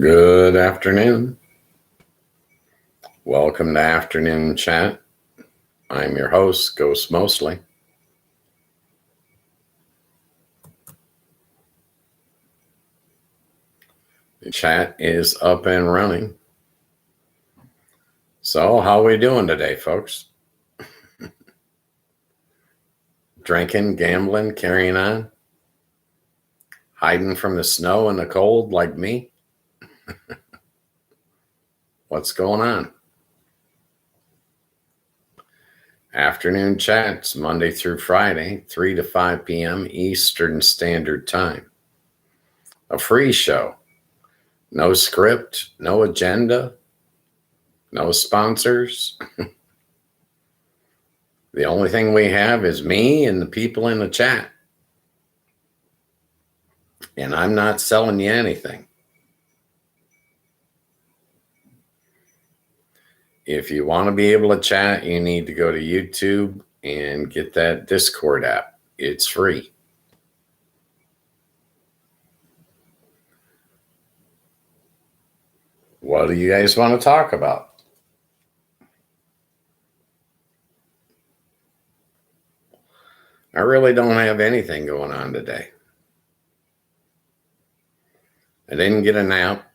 Good afternoon. Welcome to Afternoon Chat. I'm your host, Ghost Mostly. The chat is up and running. So, how are we doing today, folks? Drinking, gambling, carrying on? Hiding from the snow and the cold like me? What's going on? Afternoon Chats, Monday through Friday, 3 to 5 p.m. Eastern Standard Time. A free show. No script, no agenda, no sponsors. The only thing we have is me and the people in the chat. And I'm not selling you anything. If you want to be able to chat, you need to go to YouTube and get that Discord app. It's free. What do you guys want to talk about? I really don't have anything going on today. I didn't get a nap.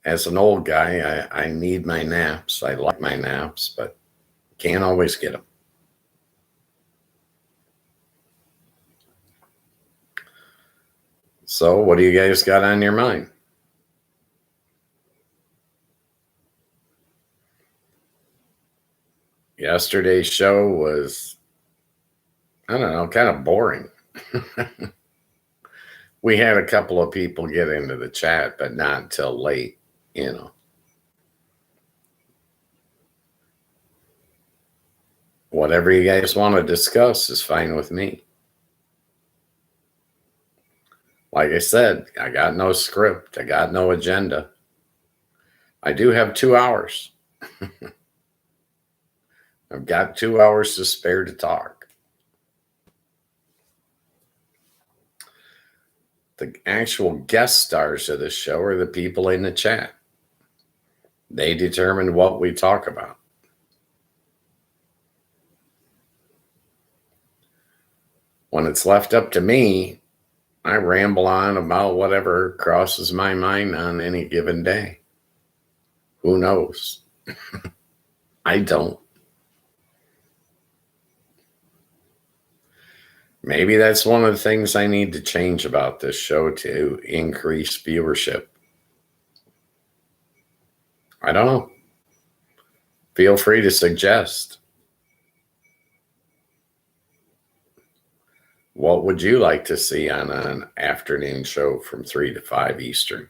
As an old guy, I need my naps. I like my naps, but can't always get them. So, what do you guys got on your mind? Yesterday's show was, I don't know, kind of boring. We had a couple of people get into the chat, but not until late, Whatever you guys want to discuss is fine with me. Like I said, I got no script. I got no agenda. I do have 2 hours. I've got 2 hours to spare to talk. The actual guest stars of the show are the people in the chat. They determine what we talk about. When it's left up to me, I ramble on about whatever crosses my mind on any given day. Who knows? I don't. Maybe that's one of the things I need to change about this show to increase viewership. I don't know. Feel free to suggest. What would you like to see on an afternoon show from 3 to 5 Eastern?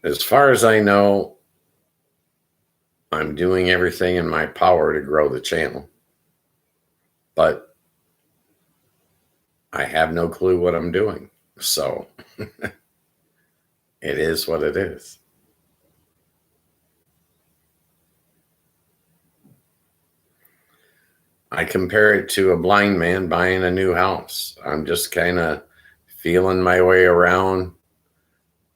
As far as I know, I'm doing everything in my power to grow the channel. But I have no clue what I'm doing. So it is what it is. I compare it to a blind man buying a new house. I'm just kind of feeling my way around,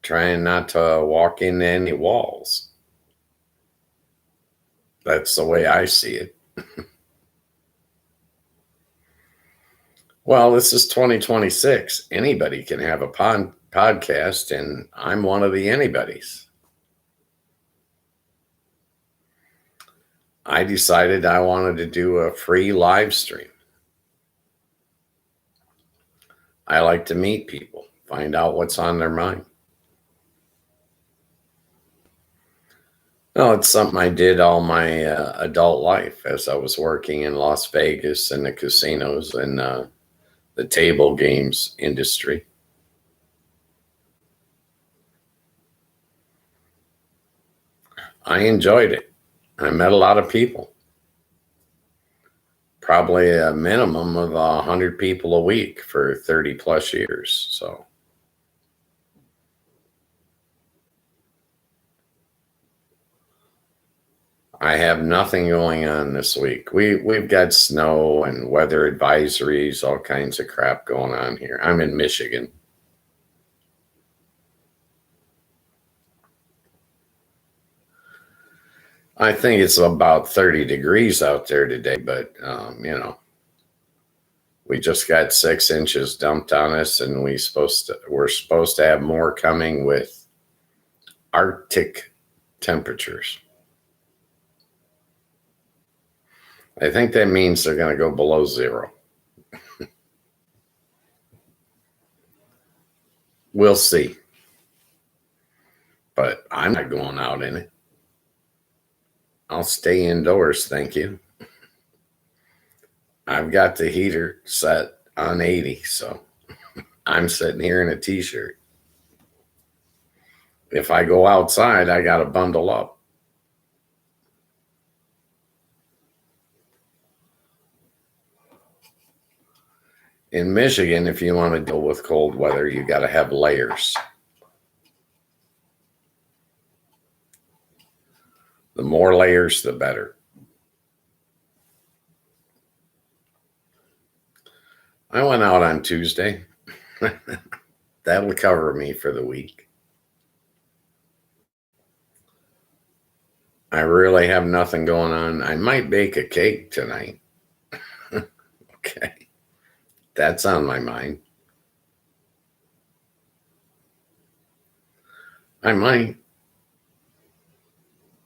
trying not to walk into any walls. That's the way I see it. Well, this is 2026. Anybody can have a podcast, and I'm one of the anybodies. I decided I wanted to do a free live stream. I like to meet people, find out what's on their mind. No, it's something I did all my adult life as I was working in Las Vegas and the casinos and the table games industry. I enjoyed it. I met a lot of people. Probably a minimum of 100 people a week for 30 plus years. So I have nothing going on this week. We've got snow and weather advisories, all kinds of crap going on here. I'm in Michigan. I think it's about 30 degrees out there today, but we just got 6 inches dumped on us, and we're supposed to have more coming with Arctic temperatures. I think that means they're going to go below zero. We'll see. But I'm not going out in it. I'll stay indoors, thank you. I've got the heater set on 80, so I'm sitting here in a t-shirt. If I go outside, I got to bundle up. In Michigan, if you want to deal with cold weather, you got to have layers. The more layers, the better. I went out on Tuesday. That'll cover me for the week. I really have nothing going on. I might bake a cake tonight. Okay. That's on my mind. I might.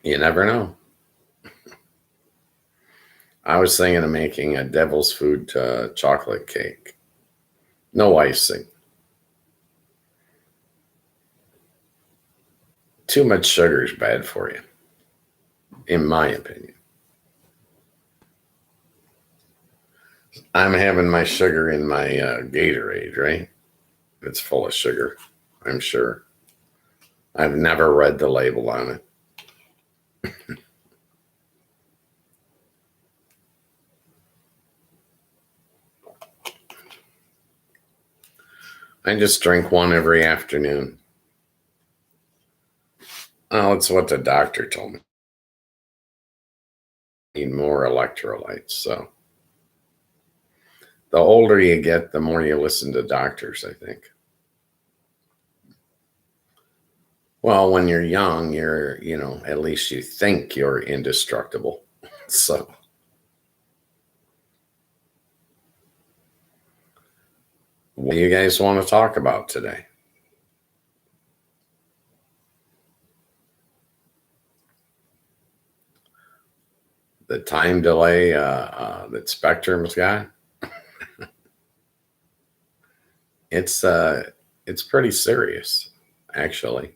You never know. I was thinking of making a devil's food chocolate cake. No icing. Too much sugar is bad for you, in my opinion. I'm having my sugar in my Gatorade, right? It's full of sugar, I'm sure. I've never read the label on it. I just drink one every afternoon. Oh, it's what the doctor told me. Need more electrolytes. So the older you get, the more you listen to doctors, I think. Well, when you're young, at least you think you're indestructible. So what do you guys want to talk about today? The time delay that Spectrum's got? It's pretty serious, actually.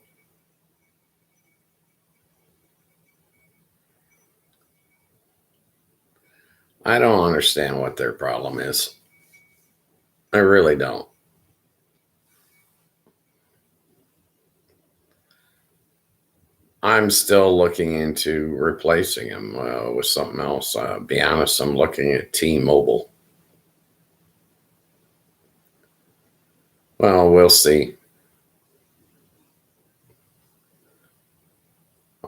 I don't understand what their problem is. I really don't. I'm still looking into replacing him with something else. Be honest, I'm looking at T-Mobile. Well, we'll see.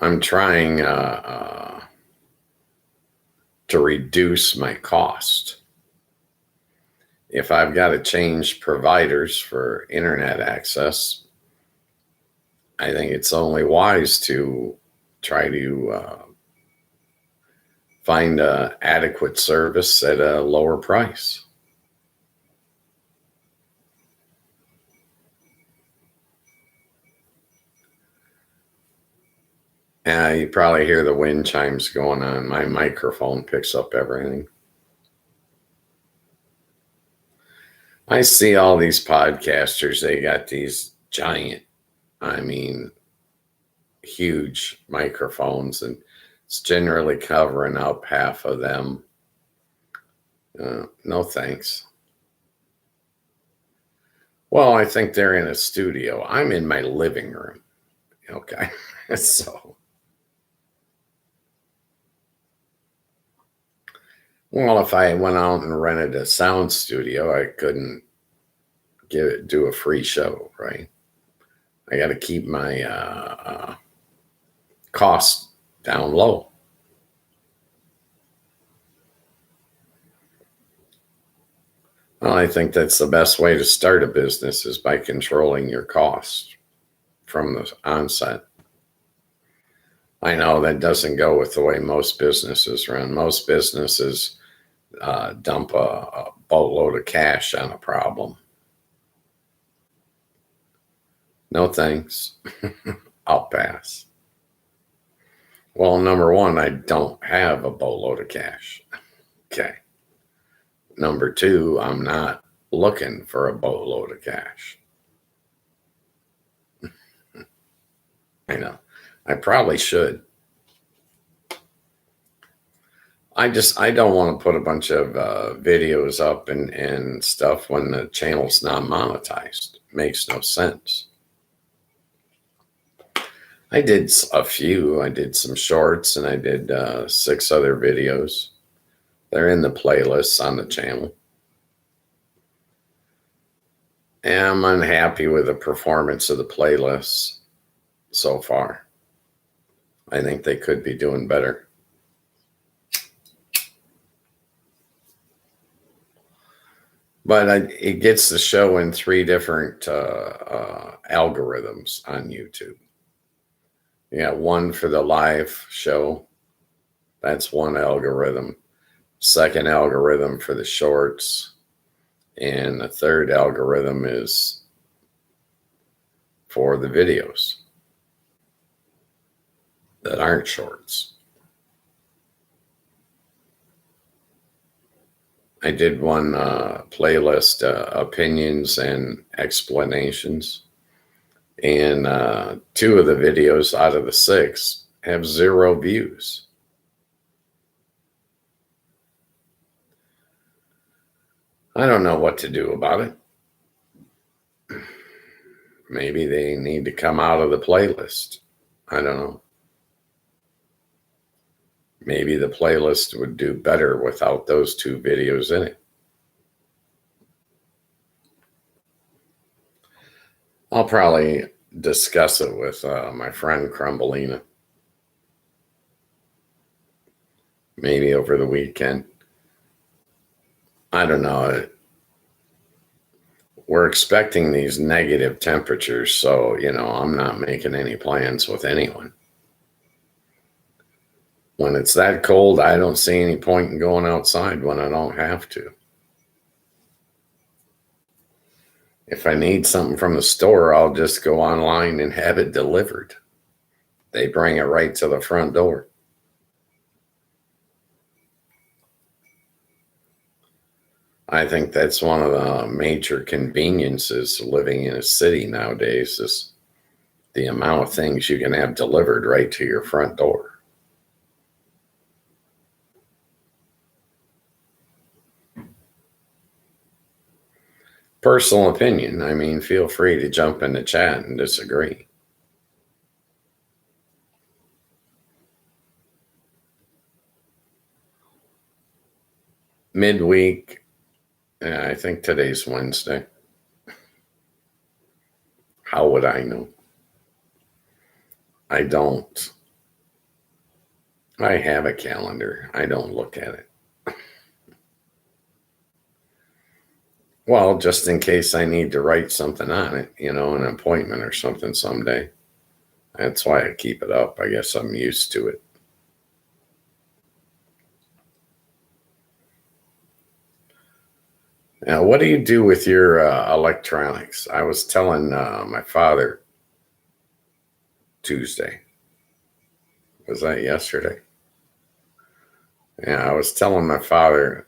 I'm trying to reduce my cost. If I've got to change providers for internet access, I think it's only wise to try to find an adequate service at a lower price. You probably hear the wind chimes going on. My microphone picks up everything. I see all these podcasters, they got these giant, huge microphones, and it's generally covering up half of them. No thanks. Well, I think they're in a studio. I'm in my living room. Okay. So, well, if I went out and rented a sound studio, I couldn't do a free show, right? I got to keep my costs down low. Well, I think that's the best way to start a business is by controlling your costs from the onset. I know that doesn't go with the way most businesses run. Most businesses dump a boatload of cash on a problem. No thanks. I'll pass. Well, number one, I don't have a boatload of cash. Okay. Number two, I'm not looking for a boatload of cash. I know. I probably should. I don't want to put a bunch of videos up and stuff when the channel's not monetized. Makes no sense. I did a few. I did some shorts and I did 6 other videos. They're in the playlists on the channel. And I'm unhappy with the performance of the playlists so far. I think they could be doing better. But it gets the show in 3 different algorithms on YouTube. You got one for the live show. That's one algorithm. Second algorithm for the shorts. And the third algorithm is for the videos that aren't shorts. I did one playlist, opinions and explanations. And 2 of the videos out of the 6 have 0 views. I don't know what to do about it. Maybe they need to come out of the playlist. I don't know. Maybe the playlist would do better without those 2 videos in it. I'll probably discuss it with my friend Crumbelina. Maybe over the weekend. I don't know. We're expecting these negative temperatures, so, I'm not making any plans with anyone. When it's that cold, I don't see any point in going outside when I don't have to. If I need something from the store, I'll just go online and have it delivered. They bring it right to the front door. I think that's one of the major conveniences living in a city nowadays is the amount of things you can have delivered right to your front door. Personal opinion. I mean, feel free to jump in the chat and disagree. Midweek. Yeah, I think today's Wednesday. How would I know? I don't. I have a calendar. I don't look at it. Well, just in case I need to write something on it, an appointment or something someday. That's why I keep it up. I guess I'm used to it. Now, what do you do with your electronics? I was telling my father Tuesday. Was that yesterday? Yeah, I was telling my father,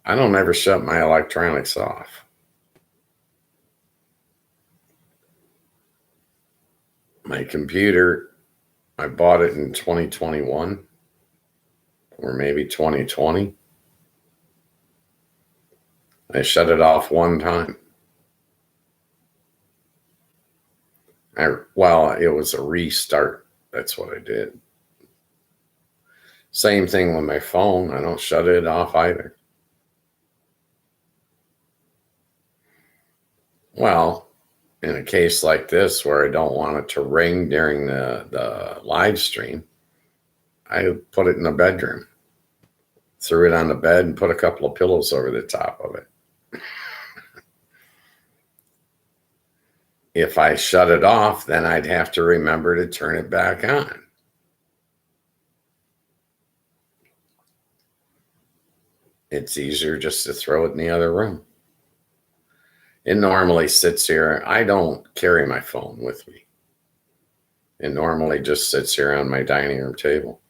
I don't ever shut my electronics off. My computer, I bought it in 2021 or maybe 2020. I shut it off one time. It was a restart. That's what I did. Same thing with my phone. I don't shut it off either. Well, in a case like this where I don't want it to ring during the live stream, I put it in the bedroom, threw it on the bed and put a couple of pillows over the top of it. If I shut it off, then I'd have to remember to turn it back on. It's easier just to throw it in the other room. It normally sits here. I don't carry my phone with me. It normally just sits here on my dining room table.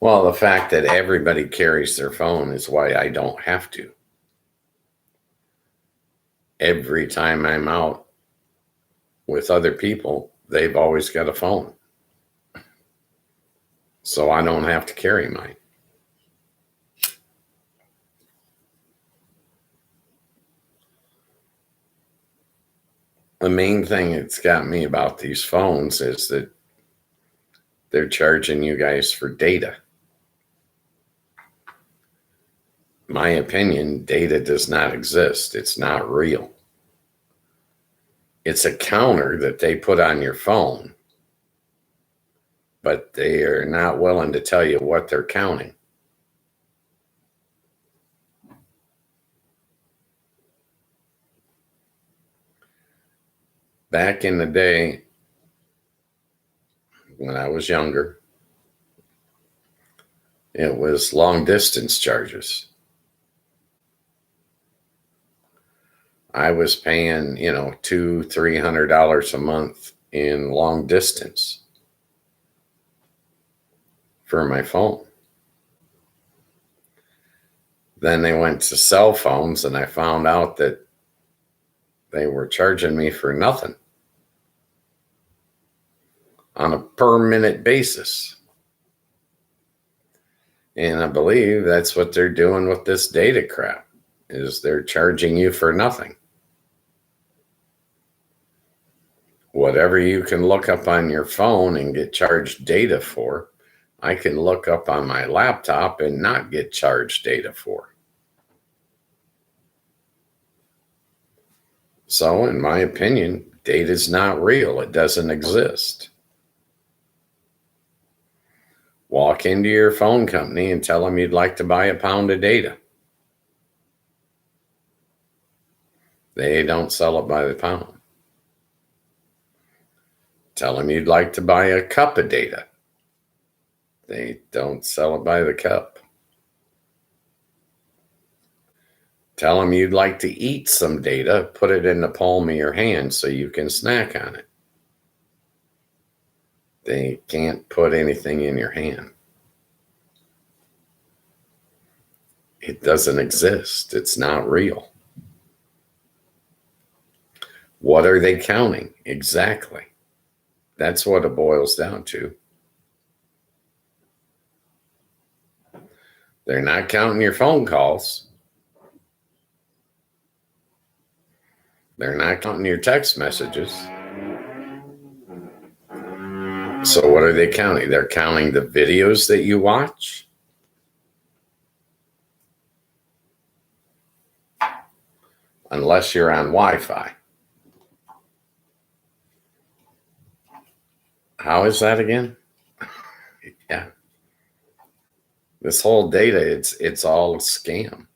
Well, the fact that everybody carries their phone is why I don't have to. Every time I'm out with other people, they've always got a phone. So I don't have to carry mine. The main thing that's got me about these phones is that they're charging you guys for data. My opinion, data does not exist. It's not real. It's a counter that they put on your phone, but they are not willing to tell you what they're counting. Back in the day, when I was younger, it was long distance charges. I was paying, $200-$300 a month in long distance for my phone. Then they went to cell phones, and I found out that they were charging me for nothing on a per minute basis. And I believe that's what they're doing with this data crap, is they're charging you for nothing. Whatever you can look up on your phone and get charged data for, I can look up on my laptop and not get charged data for. So, in my opinion, data is not real. It doesn't exist. Walk into your phone company and tell them you'd like to buy a pound of data. They don't sell it by the pound. Tell them you'd like to buy a cup of data. They don't sell it by the cup. Tell them you'd like to eat some data, put it in the palm of your hand so you can snack on it. They can't put anything in your hand. It doesn't exist. It's not real. What are they counting? Exactly. That's what it boils down to. They're not counting your phone calls. They're not counting your text messages. So what are they counting? They're counting the videos that you watch. Unless you're on Wi-Fi. How is that again? Yeah. This whole data, it's all a scam.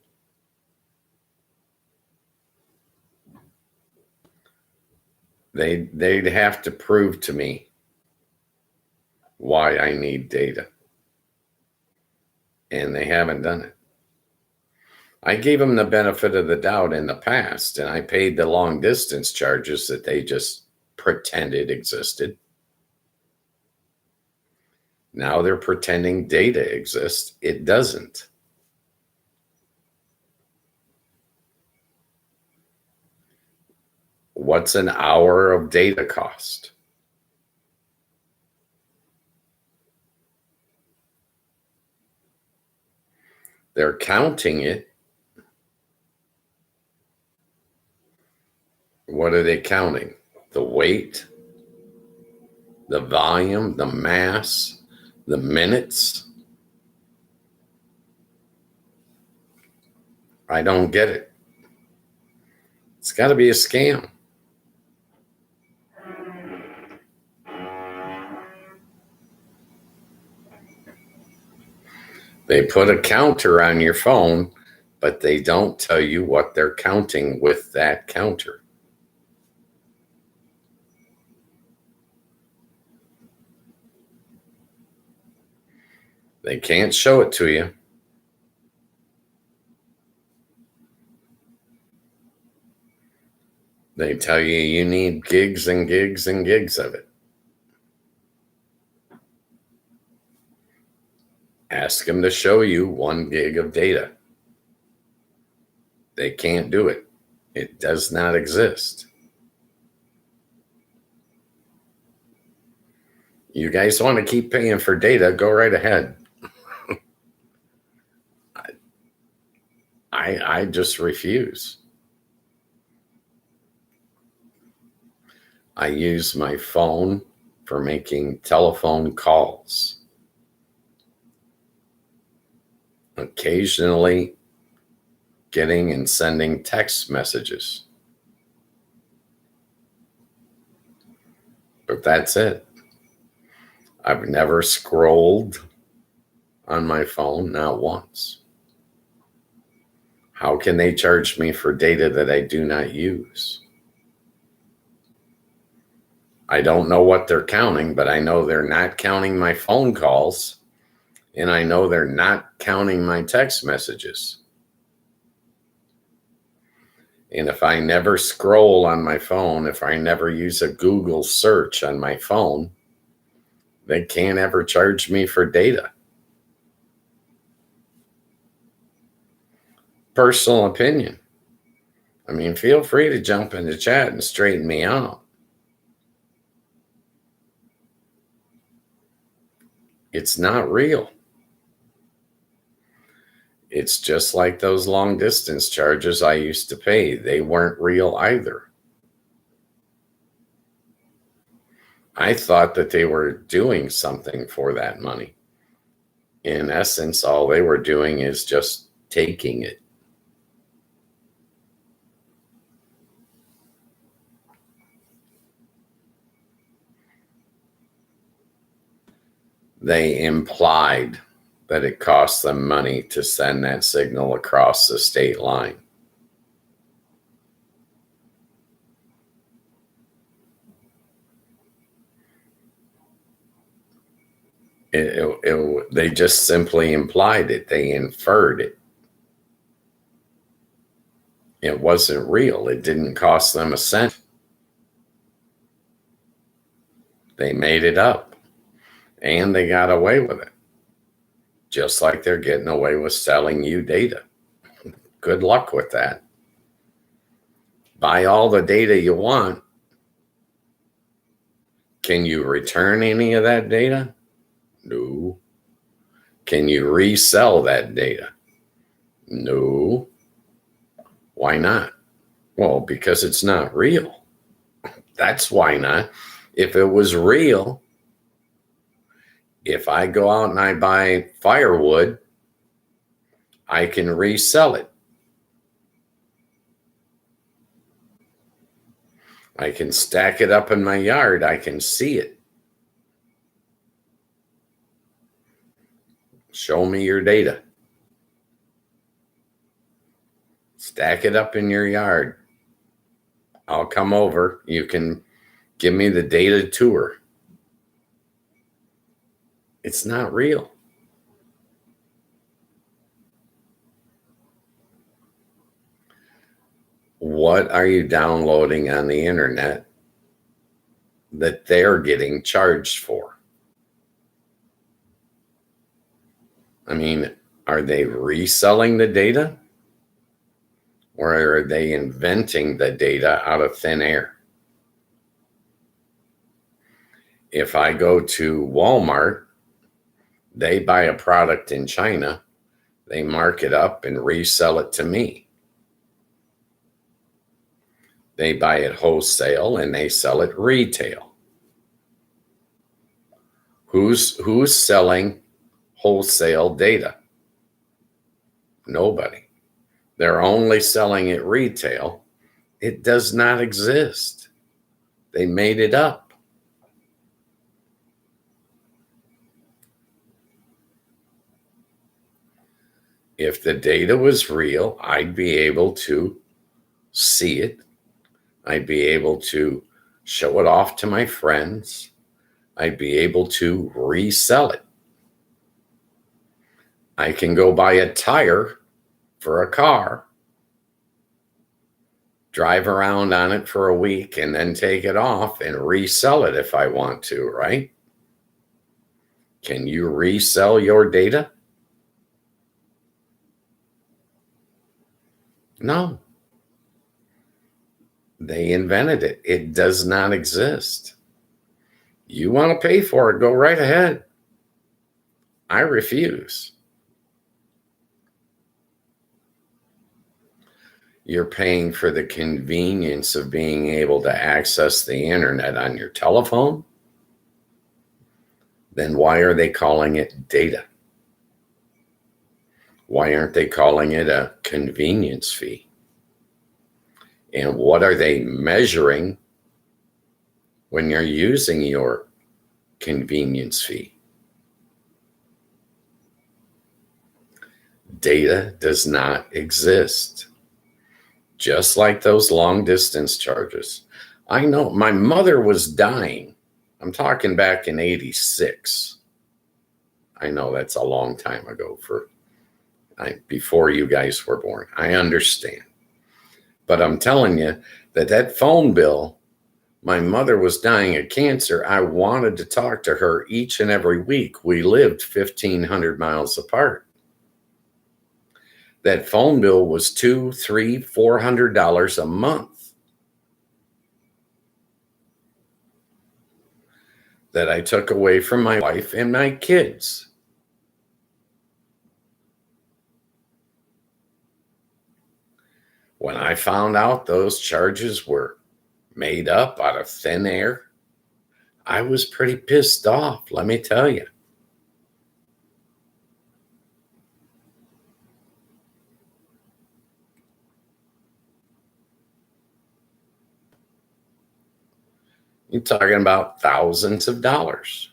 They'd have to prove to me why I need data. And they haven't done it. I gave them the benefit of the doubt in the past, and I paid the long distance charges that they just pretended existed. Now they're pretending data exists. It doesn't. What's an hour of data cost? They're counting it. What are they counting? The weight, the volume, the mass, the minutes? I don't get it. It's got to be a scam. They put a counter on your phone, but they don't tell you what they're counting with that counter. They can't show it to you. They tell you you need gigs and gigs and gigs of it. Ask them to show you 1 gig of data. They can't do it. It does not exist. You guys want to keep paying for data, go right ahead. I just refuse. I use my phone for making telephone calls. Occasionally getting and sending text messages. But that's it. I've never scrolled on my phone, not once. How can they charge me for data that I do not use? I don't know what they're counting, but I know they're not counting my phone calls, and I know they're not counting my text messages. And if I never scroll on my phone, if I never use a Google search on my phone, they can't ever charge me for data. Personal opinion. I mean, feel free to jump in the chat and straighten me out. It's not real. It's just like those long distance charges I used to pay. They weren't real either. I thought that they were doing something for that money. In essence, all they were doing is just taking it. They implied that it cost them money to send that signal across the state line. They just simply implied it. They inferred it. It wasn't real. It didn't cost them a cent. They made it up, and they got away with it. Just like they're getting away with selling you data. Good luck with that. Buy all the data you want. Can you return any of that data? No. Can you resell that data? No. Why not? Well, because it's not real. That's why not. If it was real, if I go out and I buy firewood, I can resell it. I can stack it up in my yard. I can see it. Show me your data. Stack it up in your yard. I'll come over. You can give me the data tour. It's not real. What are you downloading on the internet that they're getting charged for? I mean, are they reselling the data? Or are they inventing the data out of thin air? If I go to Walmart, they buy a product in China, they mark it up and resell it to me. They buy it wholesale and they sell it retail. Who's selling wholesale data? Nobody. They're only selling it retail. It does not exist. They made it up. If the data was real, I'd be able to see it. I'd be able to show it off to my friends. I'd be able to resell it. I can go buy a tire for a car, drive around on it for a week, and then take it off and resell it if I want to, right? Can you resell your data? No. They invented it. It does not exist. You want to pay for it, go right ahead. I refuse. You're paying for the convenience of being able to access the internet on your telephone? Then why are they calling it data? Why aren't they calling it a convenience fee? And what are they measuring when you're using your convenience fee? Data does not exist. Just like those long distance charges. I know my mother was dying. I'm talking back in 86. I know that's a long time ago before you guys were born. I understand. But I'm telling you that phone bill, my mother was dying of cancer. I wanted to talk to her each and every week. We lived 1,500 miles apart. That phone bill was $200, $300, $400 a month that I took away from my wife and my kids. When I found out those charges were made up out of thin air, I was pretty pissed off, let me tell you. You're talking about thousands of dollars.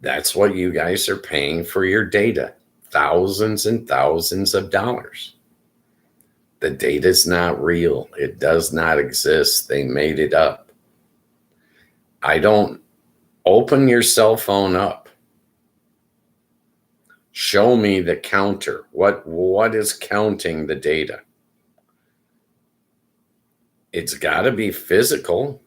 That's what you guys are paying for your data. Thousands and thousands of dollars. The data is not real. It does not exist. They made it up. Open your cell phone up. Show me the counter. What is counting the data? It's got to be physical.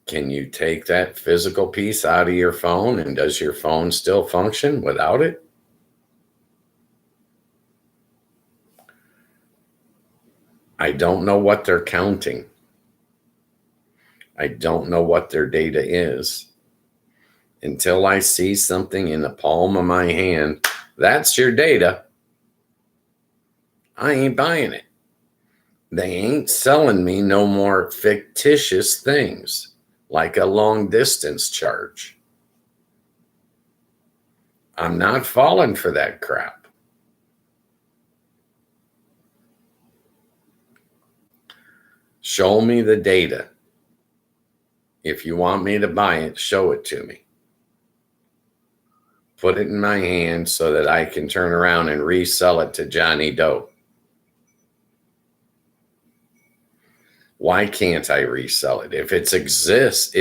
Can you take that physical piece out of your phone, and does your phone still function without it? I don't know what they're counting. I don't know what their data is. Until I see something in the palm of my hand, that's your data. I ain't buying it. They ain't selling me no more fictitious things like a long distance charge. I'm not falling for that crap. Show me the data. If you want me to buy it, show it to me. Put it in my hand so that I can turn around and resell it to Johnny Doe. Why can't I resell it? If it exists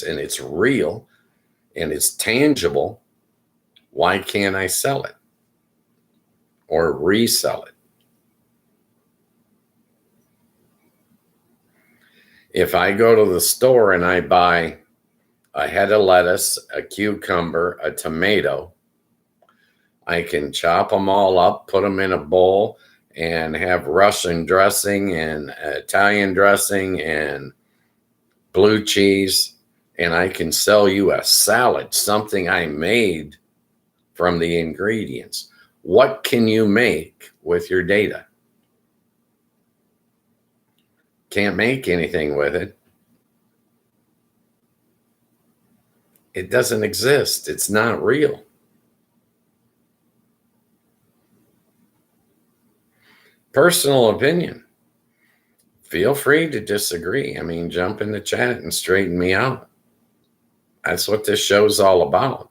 and it's real and it's tangible, why can't I sell it or resell it? If I go to the store and I buy a head of lettuce, a cucumber, a tomato, I can chop them all up, put them in a bowl, and have Russian dressing and Italian dressing and blue cheese, and I can sell you a salad, something I made from the ingredients. What can you make with your data? Can't make anything with it. It doesn't exist. It's not real. Personal opinion. Feel free to disagree. I mean, jump in the chat and straighten me out. That's what this show's all about.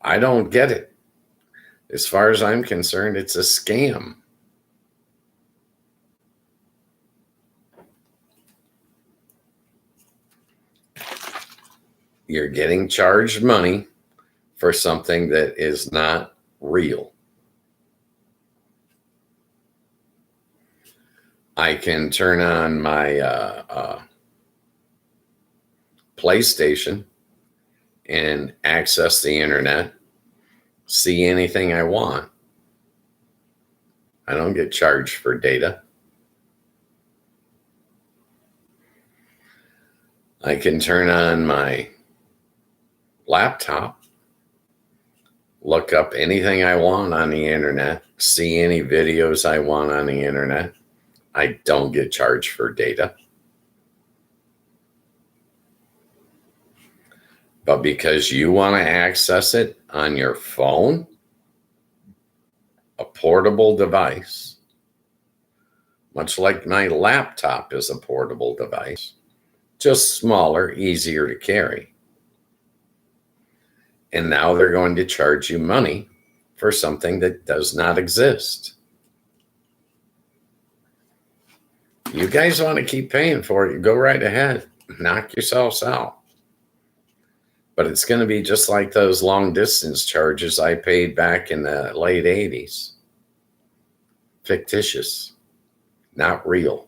I don't get it. As far as I'm concerned, it's a scam. You're getting charged money for something that is not real. I can turn on my PlayStation and access the internet, see anything I want. I don't get charged for data. I can turn on my laptop, look up anything I want on the internet, see any videos I want on the internet. I don't get charged for data. But because you want to access it on your phone, a portable device, much like my laptop is a portable device, just smaller, easier to carry. And now they're going to charge you money for something that does not exist. You guys want to keep paying for it, go right ahead. Knock yourselves out. But it's going to be just like those long distance charges I paid back in the late 80s. Fictitious, not real.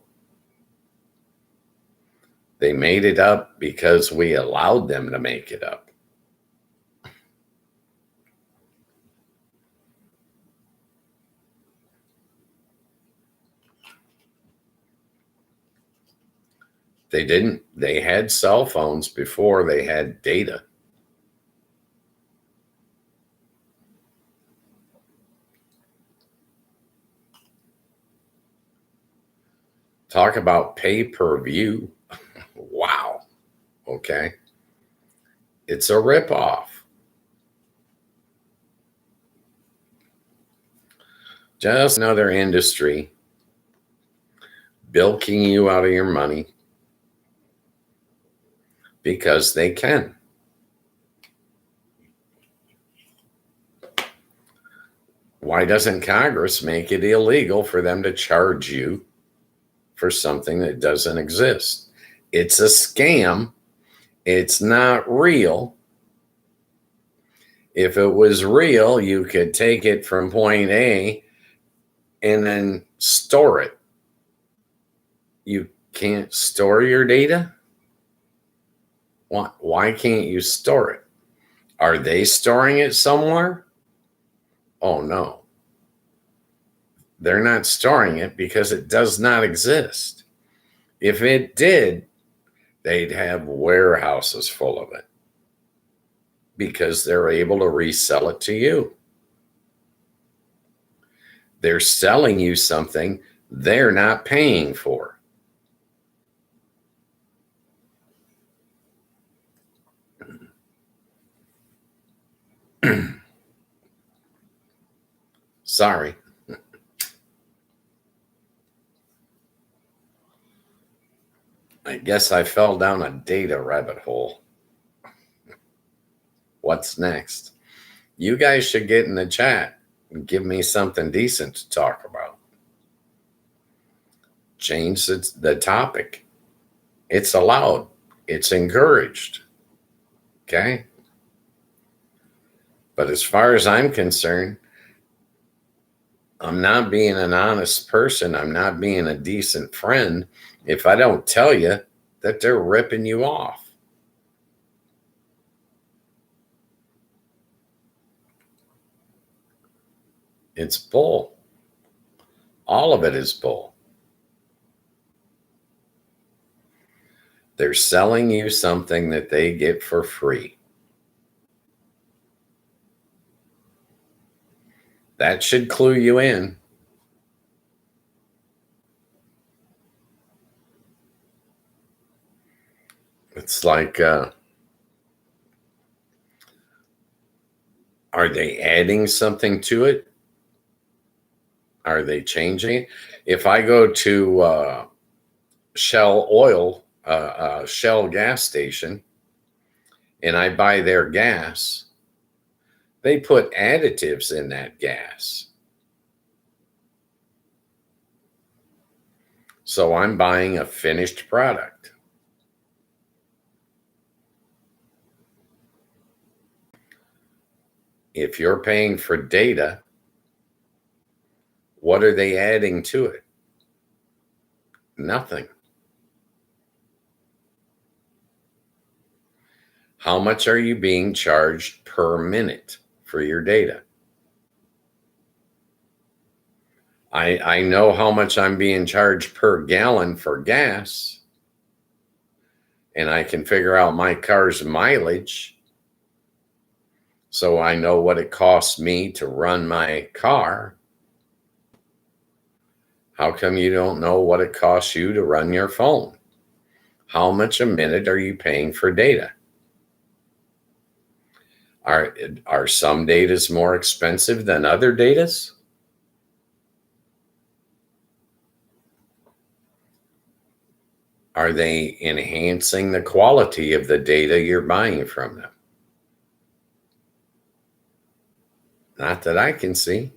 They made it up because we allowed them to make it up. They didn't. They had cell phones before they had data. Talk about pay-per-view. Wow. Okay. It's a ripoff. Just another industry bilking you out of your money because they can. Why doesn't Congress make it illegal for them to charge you for something that doesn't exist? It's a scam. It's not real. If it was real, you could take it from point A and then store it. You can't store your data? Why can't you store it? Are they storing it somewhere? Oh, no. They're not storing it because it does not exist. If it did, they'd have warehouses full of it because they're able to resell it to you. They're selling you something they're not paying for. Sorry. I guess I fell down a data rabbit hole. What's next? You guys should get in the chat and give me something decent to talk about. Change the topic. It's allowed. It's encouraged. Okay? But as far as I'm concerned, I'm not being an honest person. I'm not being a decent friend if I don't tell you that they're ripping you off. It's bull. All of it is bull. They're selling you something that they get for free. That should clue you in. It's like, are they adding something to it? Are they changing it? If I go to Shell Oil a Shell gas station and I buy their gas, they put additives in that gas. So I'm buying a finished product. If you're paying for data, what are they adding to it? Nothing. How much are you being charged per minute for your data? I know how much I'm being charged per gallon for gas, and I can figure out my car's mileage, so I know what it costs me to run my car. How come you don't know what it costs you to run your phone? How much a minute are you paying for data? Are some datas more expensive than other datas? Are they enhancing the quality of the data you're buying from them? Not that I can see.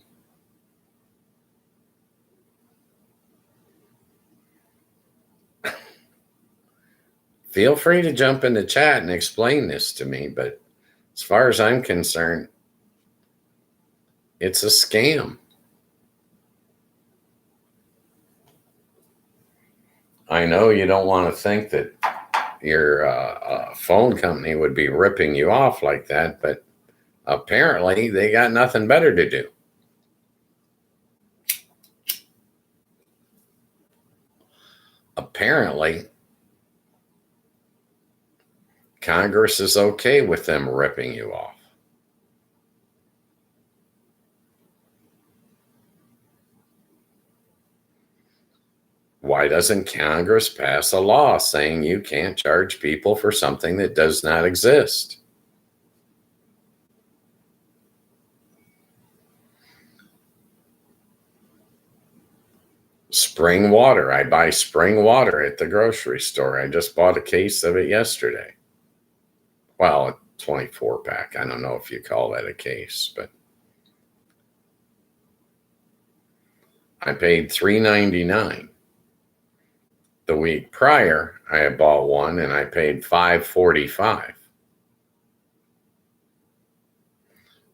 Feel free to jump in the chat and explain this to me, but as far as I'm concerned, it's a scam. I know you don't want to think that your phone company would be ripping you off like that, but apparently they got nothing better to do. Apparently, Congress is okay with them ripping you off. Why doesn't Congress pass a law saying you can't charge people for something that does not exist? Spring water. I buy spring water at the grocery store. I just bought a case of it yesterday. Well, a 24 pack. I don't know if you call that a case, but I paid $3.99. The week prior, I had bought one and I paid $5.45.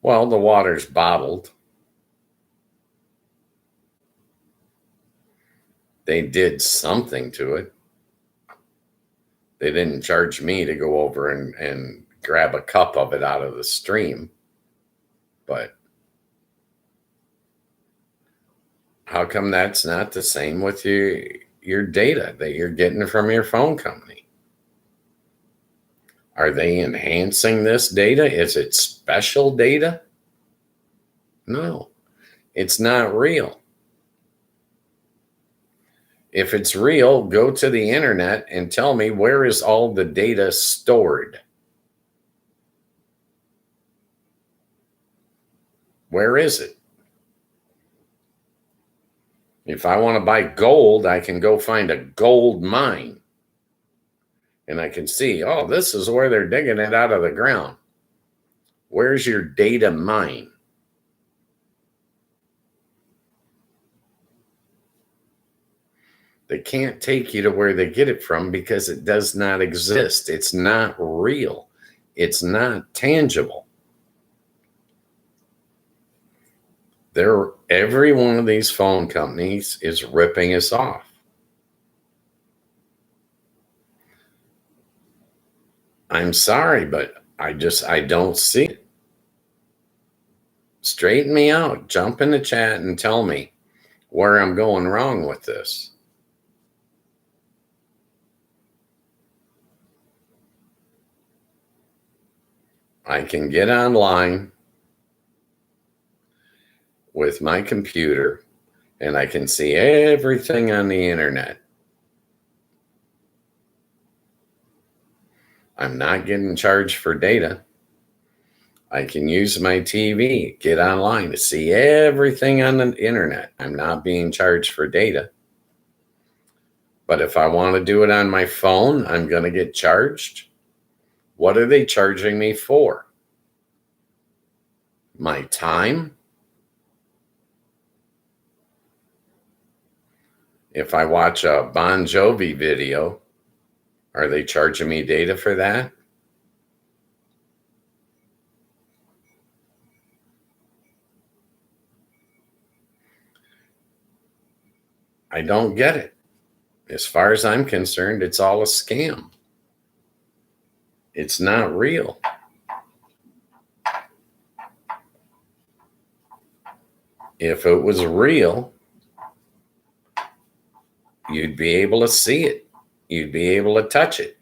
Well, the water's bottled. They did something to it. They didn't charge me to go over and grab a cup of it out of the stream. But how come that's not the same with your data that you're getting from your phone company? Are they enhancing this data? Is it special data? No, it's not real. If it's real, go to the internet and tell me, where is all the data stored? Where is it? If I want to buy gold, I can go find a gold mine. And I can see, oh, this is where they're digging it out of the ground. Where's your data mine? They can't take you to where they get it from because it does not exist. It's not real. It's not tangible. Every one of these phone companies is ripping us off. I'm sorry, but I don't see it. Straighten me out. Jump in the chat and tell me where I'm going wrong with this. I can get online with my computer and I can see everything on the internet. I'm not getting charged for data. I can use my TV, get online to see everything on the internet. I'm not being charged for data. But if I want to do it on my phone, I'm going to get charged. What are they charging me for? My time? If I watch a Bon Jovi video, are they charging me data for that? I don't get it. As far as I'm concerned, it's all a scam. It's not real. If it was real, you'd be able to see it. You'd be able to touch it.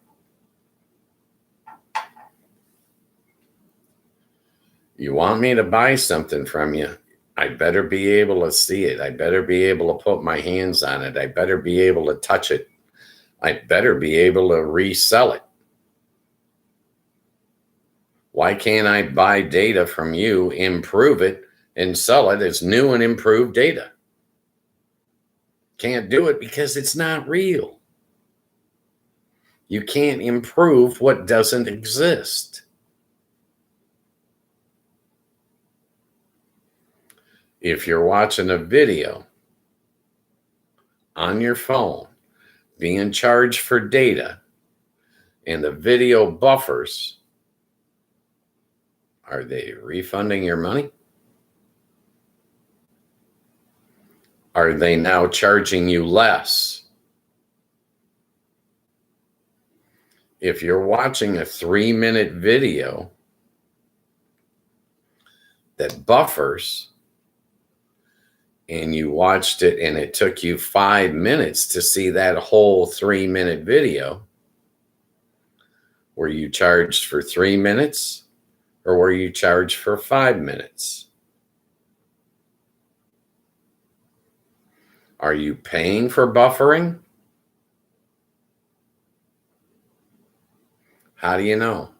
You want me to buy something from you, I better be able to see it. I better be able to put my hands on it. I better be able to touch it. I better be able to resell it. Why can't I buy data from you, improve it, and sell it as new and improved data? Can't do it because it's not real. You can't improve what doesn't exist. If you're watching a video on your phone, being charged for data, and the video buffers, are they refunding your money? Are they now charging you less? If you're watching a 3-minute video that buffers and you watched it and it took you 5 minutes to see that whole 3-minute video, were you charged for 3 minutes or were you charged for 5 minutes? Are you paying for buffering? How do you know?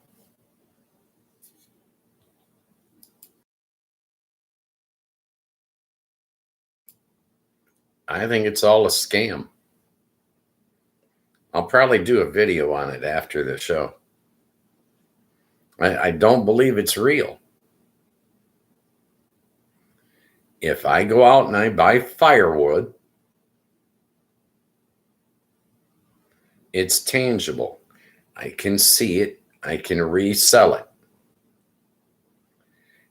I think it's all a scam. I'll probably do a video on it after the show. I don't believe it's real. If I go out and I buy firewood, it's tangible. I can see it. I can resell it.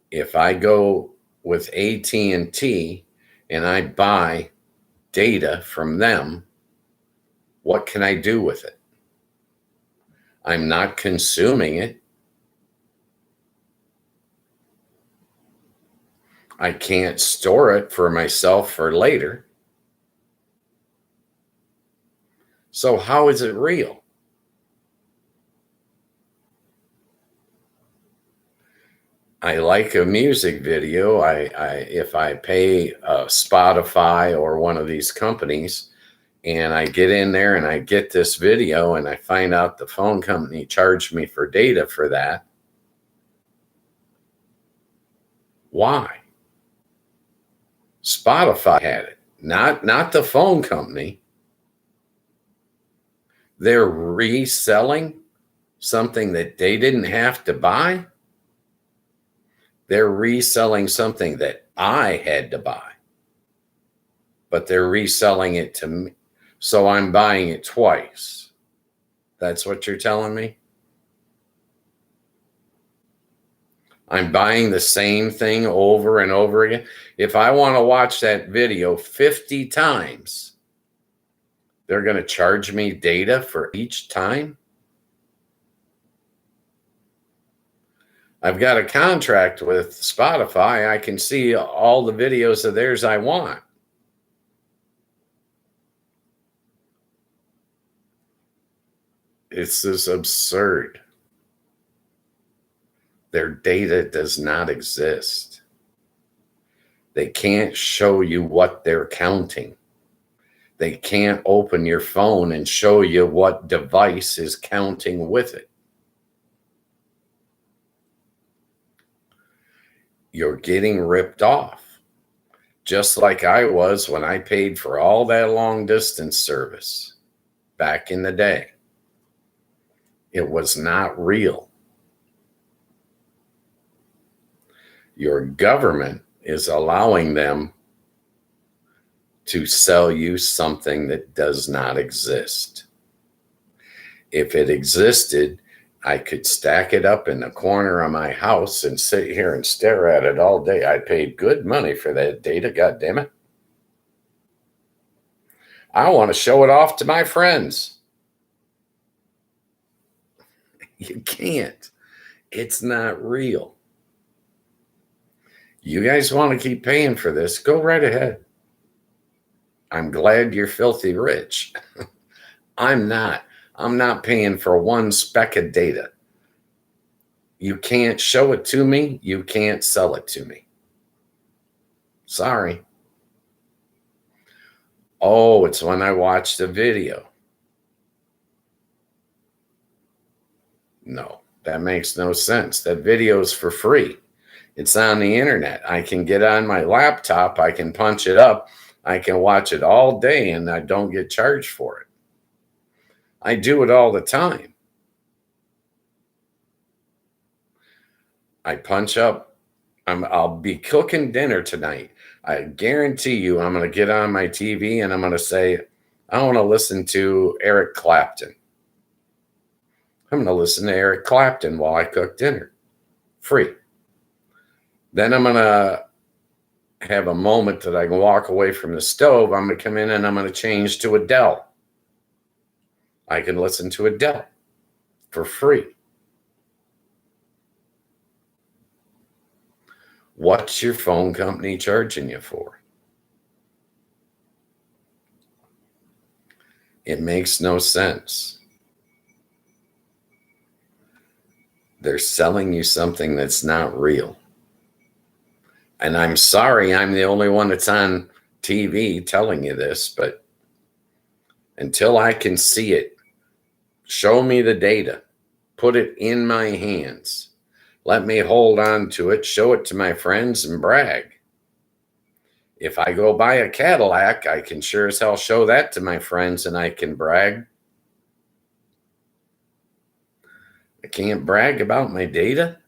If I go with AT&T and I buy data from them, what can I do with it? I'm not consuming it. I can't store it for myself for later. So how is it real? I like a music video. If I pay Spotify or one of these companies and I get in there and I get this video and I find out the phone company charged me for data for that, why? Spotify had it, not the phone company. They're reselling something that they didn't have to buy. They're reselling something that I had to buy, but they're reselling it to me. So I'm buying it twice. That's what you're telling me? I'm buying the same thing over and over again. If I want to watch that video 50 times, they're going to charge me data for each time? I've got a contract with Spotify. I can see all the videos of theirs I want. It's just absurd. Their data does not exist. They can't show you what they're counting. They can't open your phone and show you what device is counting with it. You're getting ripped off, just like I was when I paid for all that long distance service. back in the day. It was not real. Your government is allowing them to sell you something that does not exist. If it existed, I could stack it up in the corner of my house and sit here and stare at it all day. I paid good money for that data, God damn it. I want to show it off to my friends. You can't. It's not real. You guys want to keep paying for this? Go right ahead. I'm glad you're filthy rich. I'm not. I'm not paying for one speck of data. You can't show it to me. You can't sell it to me. Sorry. Oh, it's when I watched a video. No, that makes no sense. That video is for free. It's on the internet. I can get on my laptop. I can punch it up. I can watch it all day and I don't get charged for it. I do it all the time. I punch up. I'll be cooking dinner tonight. I guarantee you I'm going to get on my TV and I'm going to say, I want to listen to Eric Clapton. I'm going to listen to Eric Clapton while I cook dinner. Free. Then I'm going to have a moment that I can walk away from the stove. I'm going to come in and I'm going to change to Adele. I can listen to Adele for free. What's your phone company charging you for? It makes no sense. They're selling you something that's not real. And I'm sorry, I'm the only one that's on TV telling you this, but until I can see it, show me the data, put it in my hands, let me hold on to it, show it to my friends and brag. If I go buy a Cadillac, I can sure as hell show that to my friends and I can brag. I can't brag about my data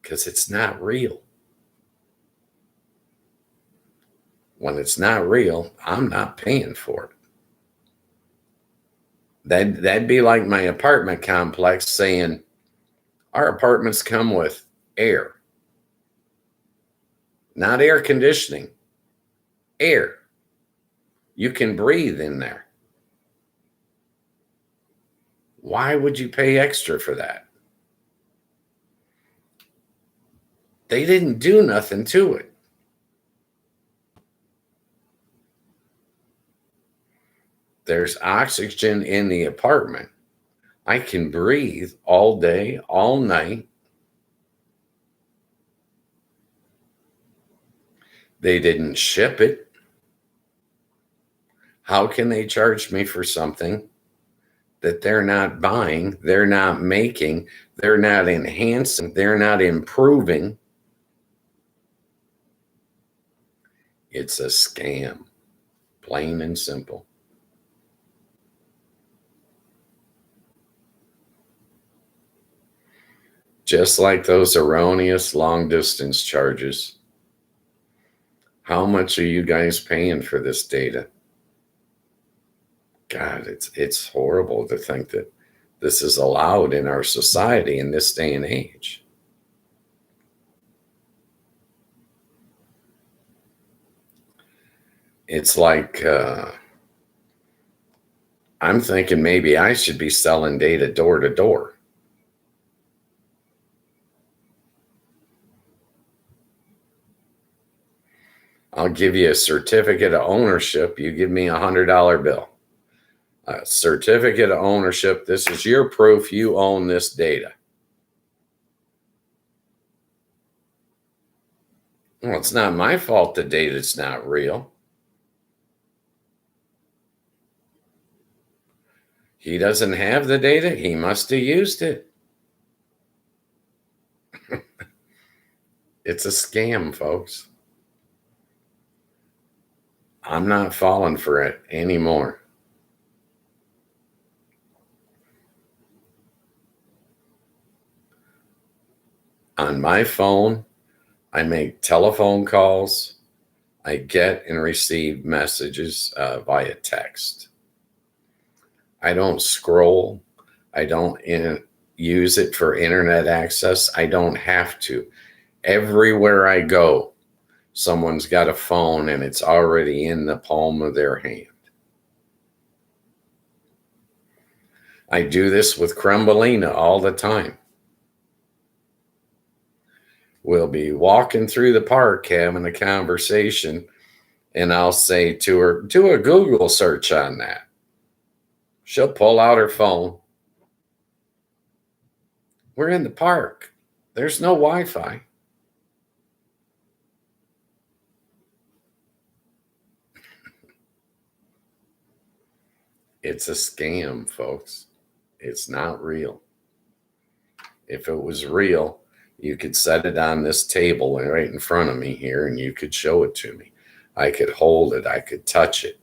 because it's not real. When it's not real, I'm not paying for it. That'd be like my apartment complex saying, our apartments come with air. Not air conditioning. Air. You can breathe in there. Why would you pay extra for that? They didn't do nothing to it. There's oxygen in the apartment. I can breathe all day, all night. They didn't ship it. How can they charge me for something that they're not buying, they're not making, they're not enhancing, they're not improving? It's a scam, plain and simple. Just like those erroneous long distance charges. How much are you guys paying for this data? God, it's horrible to think that this is allowed in our society in this day and age. It's like I'm thinking maybe I should be selling data door to door. I'll give you a certificate of ownership. You give me $100 bill. A certificate of ownership. This is your proof you own this data. Well, it's not my fault the data's not real. He doesn't have the data. He must have used it. It's a scam, folks. I'm not falling for it anymore. On my phone, I make telephone calls. I get and receive messages via text. I don't scroll. I don't use it for internet access. I don't have to. Everywhere I go, someone's got a phone and it's already in the palm of their hand. I do this with Krembelina all the time. We'll be walking through the park having a conversation, and I'll say to her, do a Google search on that. She'll pull out her phone. We're in the park. There's no Wi-Fi. It's a scam, folks. It's not real. If it was real, you could set it on this table right in front of me here, and you could show it to me. I could hold it. I could touch it.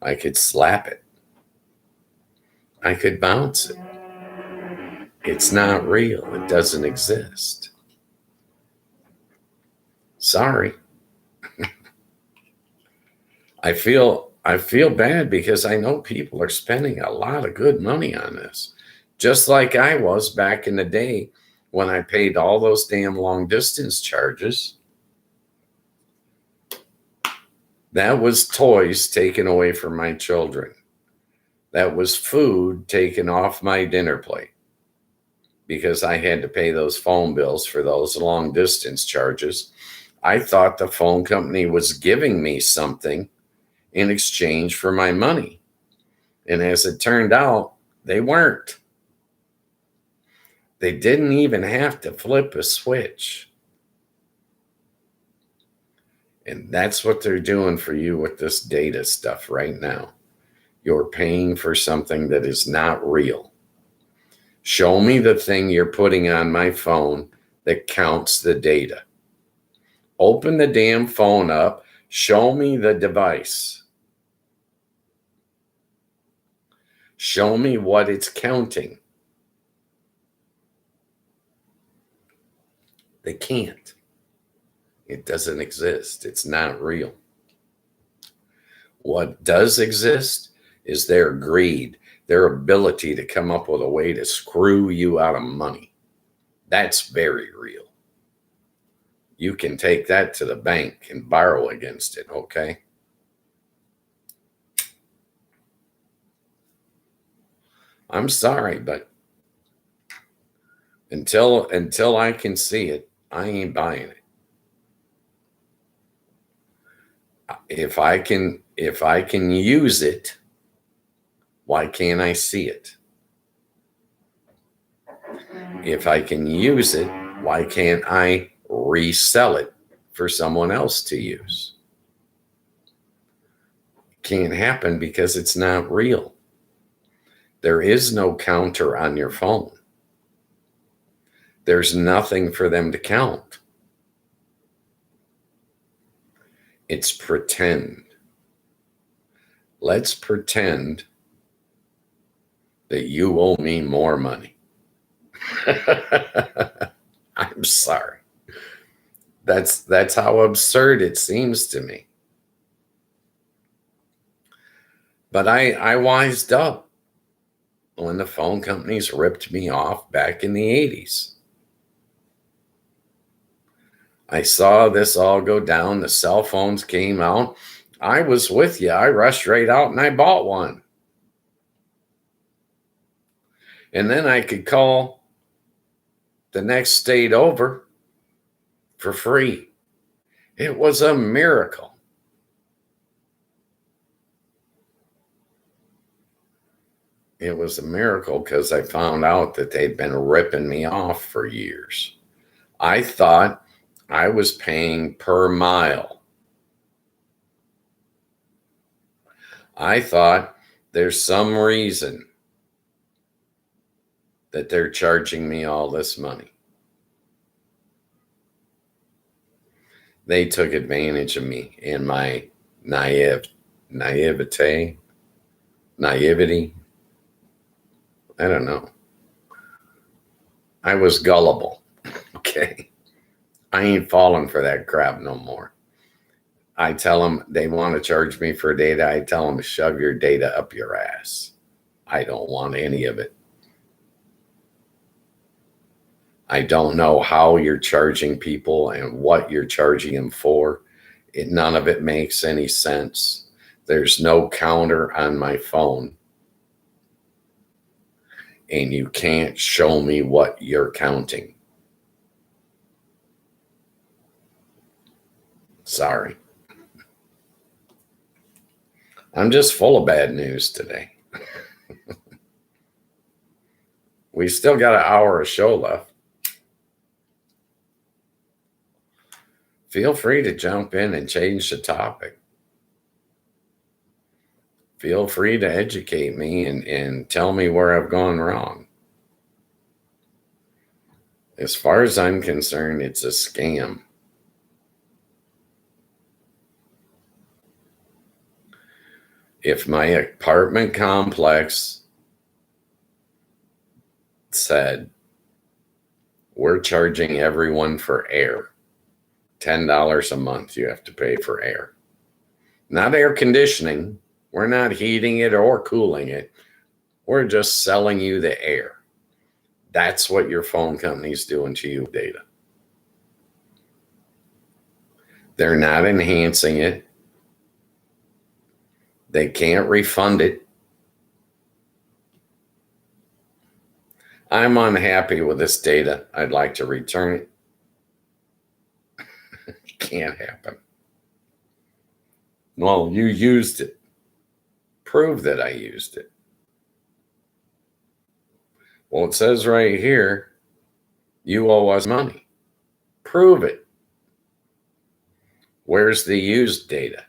I could slap it. I could bounce it. It's not real. It doesn't exist. Sorry. I feel bad because I know people are spending a lot of good money on this. Just like I was back in the day when I paid all those damn long distance charges. That was toys taken away from my children. That was food taken off my dinner plate because I had to pay those phone bills for those long distance charges. I thought the phone company was giving me something in exchange for my money. And as it turned out, they weren't. They didn't even have to flip a switch. And that's what they're doing for you with this data stuff right now. You're paying for something that is not real. Show me the thing you're putting on my phone that counts the data. Open the damn phone up. Show me the device. Show me what it's counting. They can't. It doesn't exist. It's not real. What does exist is their greed, their ability to come up with a way to screw you out of money. That's very real. You can take that to the bank and borrow against it, okay? I'm sorry, but until I can see it, I ain't buying it. If I can use it, why can't I see it? If I can use it, why can't I resell it for someone else to use? It can't happen because it's not real. There is no counter on your phone. There's nothing for them to count. It's pretend. Let's pretend that you owe me more money. I'm sorry. That's how absurd it seems to me. But I wised up when the phone companies ripped me off back in the 80s. I saw this all go down. The cell phones came out. I was with you. I rushed right out and I bought one. And then I could call the next state over for free. It was a miracle. It was a miracle because I found out that they'd been ripping me off for years. I thought I was paying per mile. I thought there's some reason that they're charging me all this money. They took advantage of me and my naivety. I don't know. I was gullible. Okay. I ain't falling for that crap no more. I tell them they want to charge me for data. I tell them, shove your data up your ass. I don't want any of it. I don't know how you're charging people and what you're charging them for. None of it makes any sense. There's no counter on my phone. And you can't show me what you're counting. Sorry. I'm just full of bad news today. We still got an hour of show left. Feel free to jump in and change the topic. Feel free to educate me and tell me where I've gone wrong. As far as I'm concerned, it's a scam. If my apartment complex said, we're charging everyone for air, $10 a month you have to pay for air. Not air conditioning. We're not heating it or cooling it. We're just selling you the air. That's what your phone company's doing to you, data. They're not enhancing it. They can't refund it. I'm unhappy with this data. I'd like to return it. Can't happen. Well, you used it. Prove that I used it. Well, it says right here, you owe us money. Prove it. Where's the used data?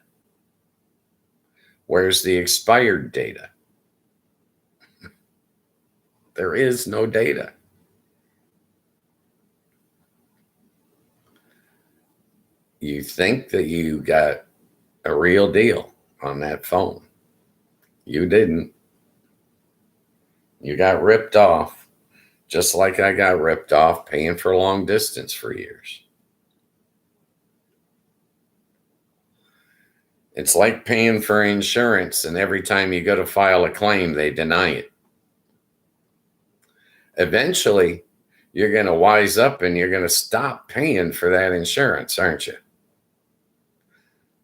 Where's the expired data? There is no data. You think that you got a real deal on that phone. You didn't. You got ripped off, just like I got ripped off paying for long distance for years. It's like paying for insurance, and every time you go to file a claim, they deny it. Eventually, you're going to wise up and you're going to stop paying for that insurance, aren't you?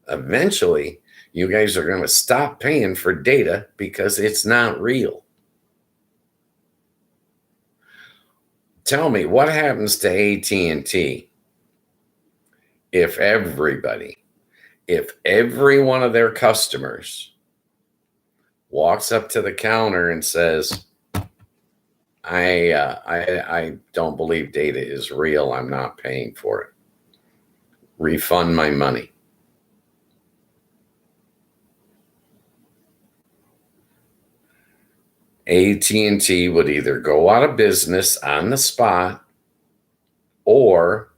Eventually, you guys are going to stop paying for data because it's not real. Tell me, what happens to AT&T if every one of their customers walks up to the counter and says, I don't believe data is real. I'm not paying for it. Refund my money. AT&T would either go out of business on the spot, or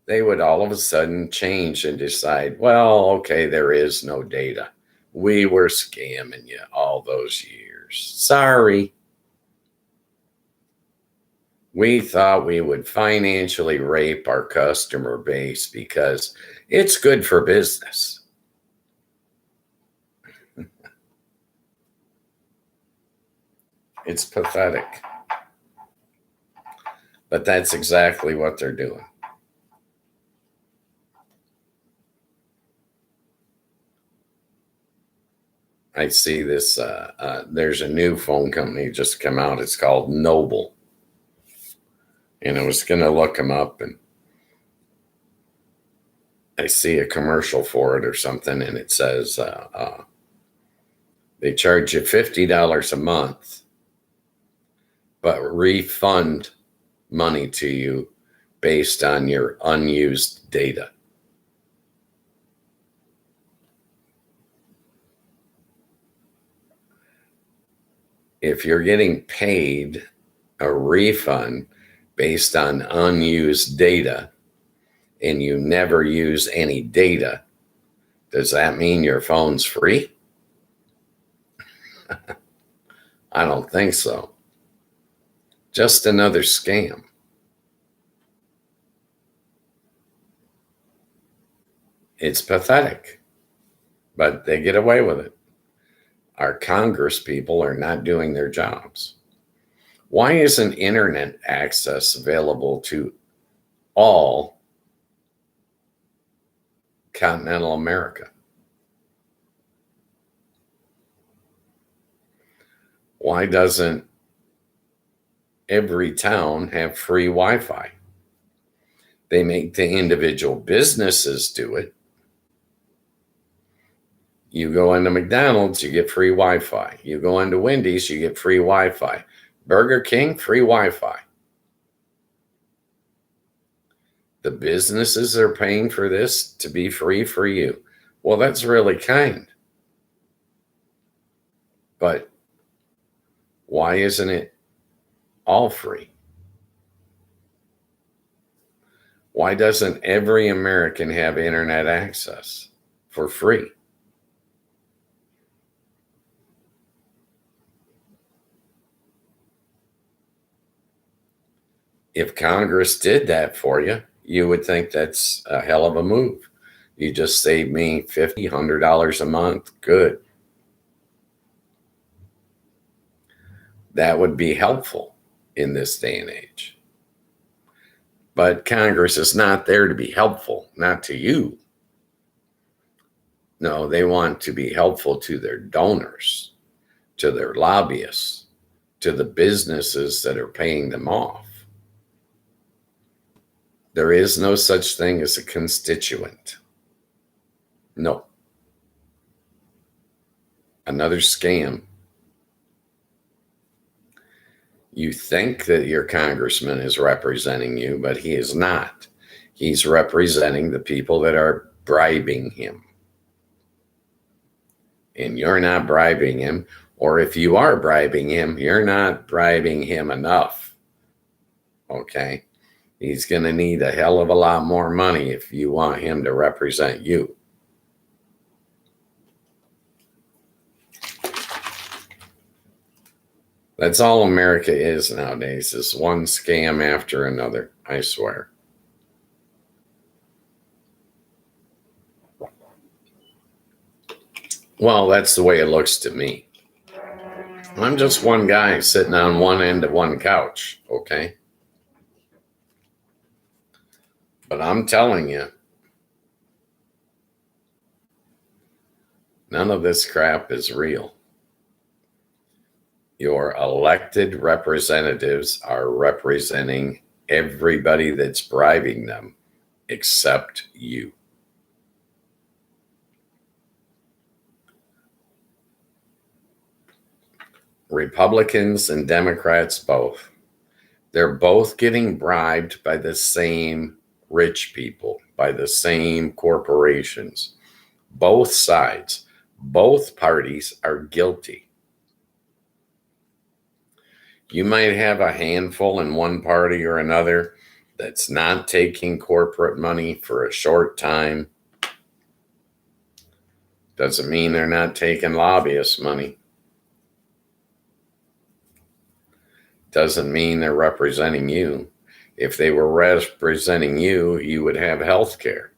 they would all of a sudden change and decide, well, okay, there is no data. We were scamming you all those years. Sorry. We thought we would financially rape our customer base because it's good for business. It's pathetic. But that's exactly what they're doing. I see this, there's a new phone company just come out. It's called Noble. And I was going to look them up, and I see a commercial for it or something, and it says they charge you $50 a month, but refund money to you based on your unused data. If you're getting paid a refund based on unused data and you never use any data, does that mean your phone's free? I don't think so. Just another scam. It's pathetic, but they get away with it. Our Congress people are not doing their jobs. Why isn't internet access available to all continental America? Why doesn't every town have free Wi-Fi? They make the individual businesses do it. You go into McDonald's, you get free Wi-Fi. You go into Wendy's, you get free Wi-Fi. Burger King, free Wi-Fi. The businesses are paying for this to be free for you. Well, that's really kind. But why isn't it all free? Why doesn't every American have internet access for free? If Congress did that for you, you would think that's a hell of a move. You just saved me $50, $100 a month. Good. That would be helpful in this day and age. But Congress is not there to be helpful, not to you. No, they want to be helpful to their donors, to their lobbyists, to the businesses that are paying them off. There is no such thing as a constituent. No. Another scam. You think that your congressman is representing you, but he is not. He's representing the people that are bribing him. And you're not bribing him, or if you are bribing him, you're not bribing him enough. Okay? He's going to need a hell of a lot more money if you want him to represent you. That's all America is nowadays, is one scam after another, I swear. Well, that's the way it looks to me. I'm just one guy sitting on one end of one couch, okay? But I'm telling you, none of this crap is real. Your elected representatives are representing everybody that's bribing them except you. Republicans and Democrats both. They're both getting bribed by the same rich people, by the same corporations. Both sides, both parties are guilty. You might have a handful in one party or another that's not taking corporate money for a short time. Doesn't mean they're not taking lobbyist money. Doesn't mean they're representing you. If they were representing you, you would have health care.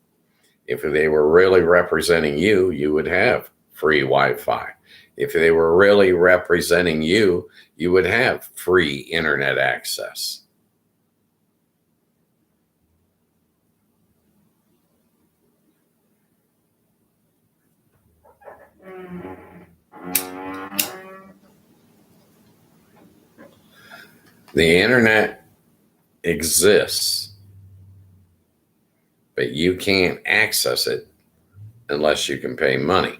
If they were really representing you, you would have free Wi-Fi. If they were really representing you, you would have free internet access. The internet exists, but you can't access it unless you can pay money.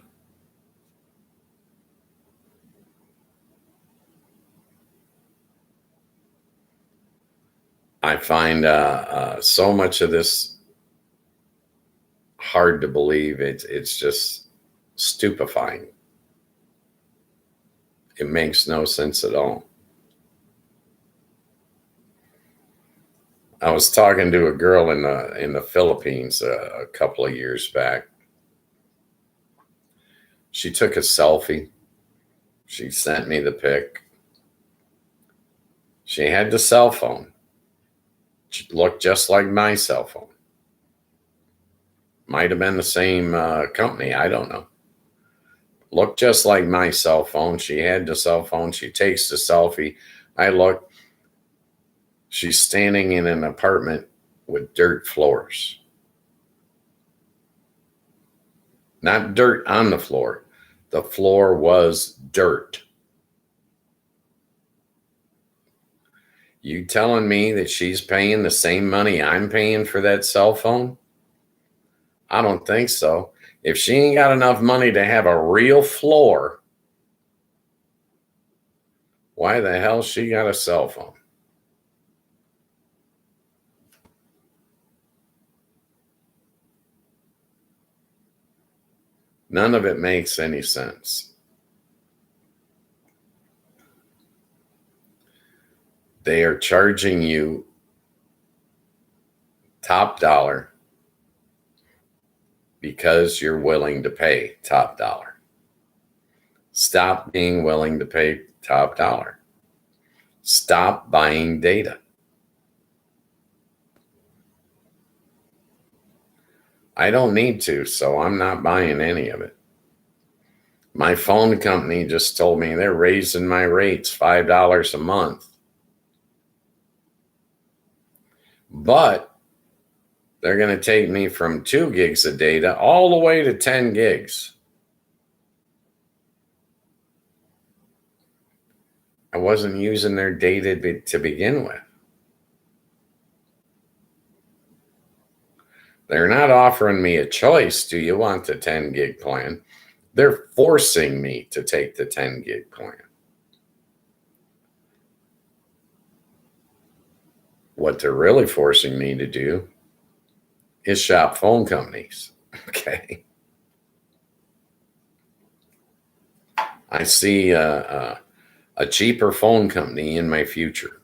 I find so much of this hard to believe. It's just stupefying. It makes no sense at all. I was talking to a girl in the Philippines a couple of years back. She took a selfie. She sent me the pic. She had the cell phone. It looked just like my cell phone. Might have been the same company. I don't know. Looked just like my cell phone. She had the cell phone. She takes the selfie. I look. She's standing in an apartment with dirt floors. Not dirt on the floor. The floor was dirt. You telling me that she's paying the same money I'm paying for that cell phone? I don't think so. If she ain't got enough money to have a real floor, why the hell she got a cell phone? None of it makes any sense. They are charging you top dollar because you're willing to pay top dollar. Stop being willing to pay top dollar. Stop buying data. I don't need to, so I'm not buying any of it. My phone company just told me they're raising my rates $5 a month. But they're going to take me from 2 gigs of data all the way to 10 gigs. I wasn't using their data to begin with. They're not offering me a choice. Do you want the 10 gig plan? They're forcing me to take the 10 gig plan. What they're really forcing me to do is shop phone companies. Okay. I see a cheaper phone company in my future.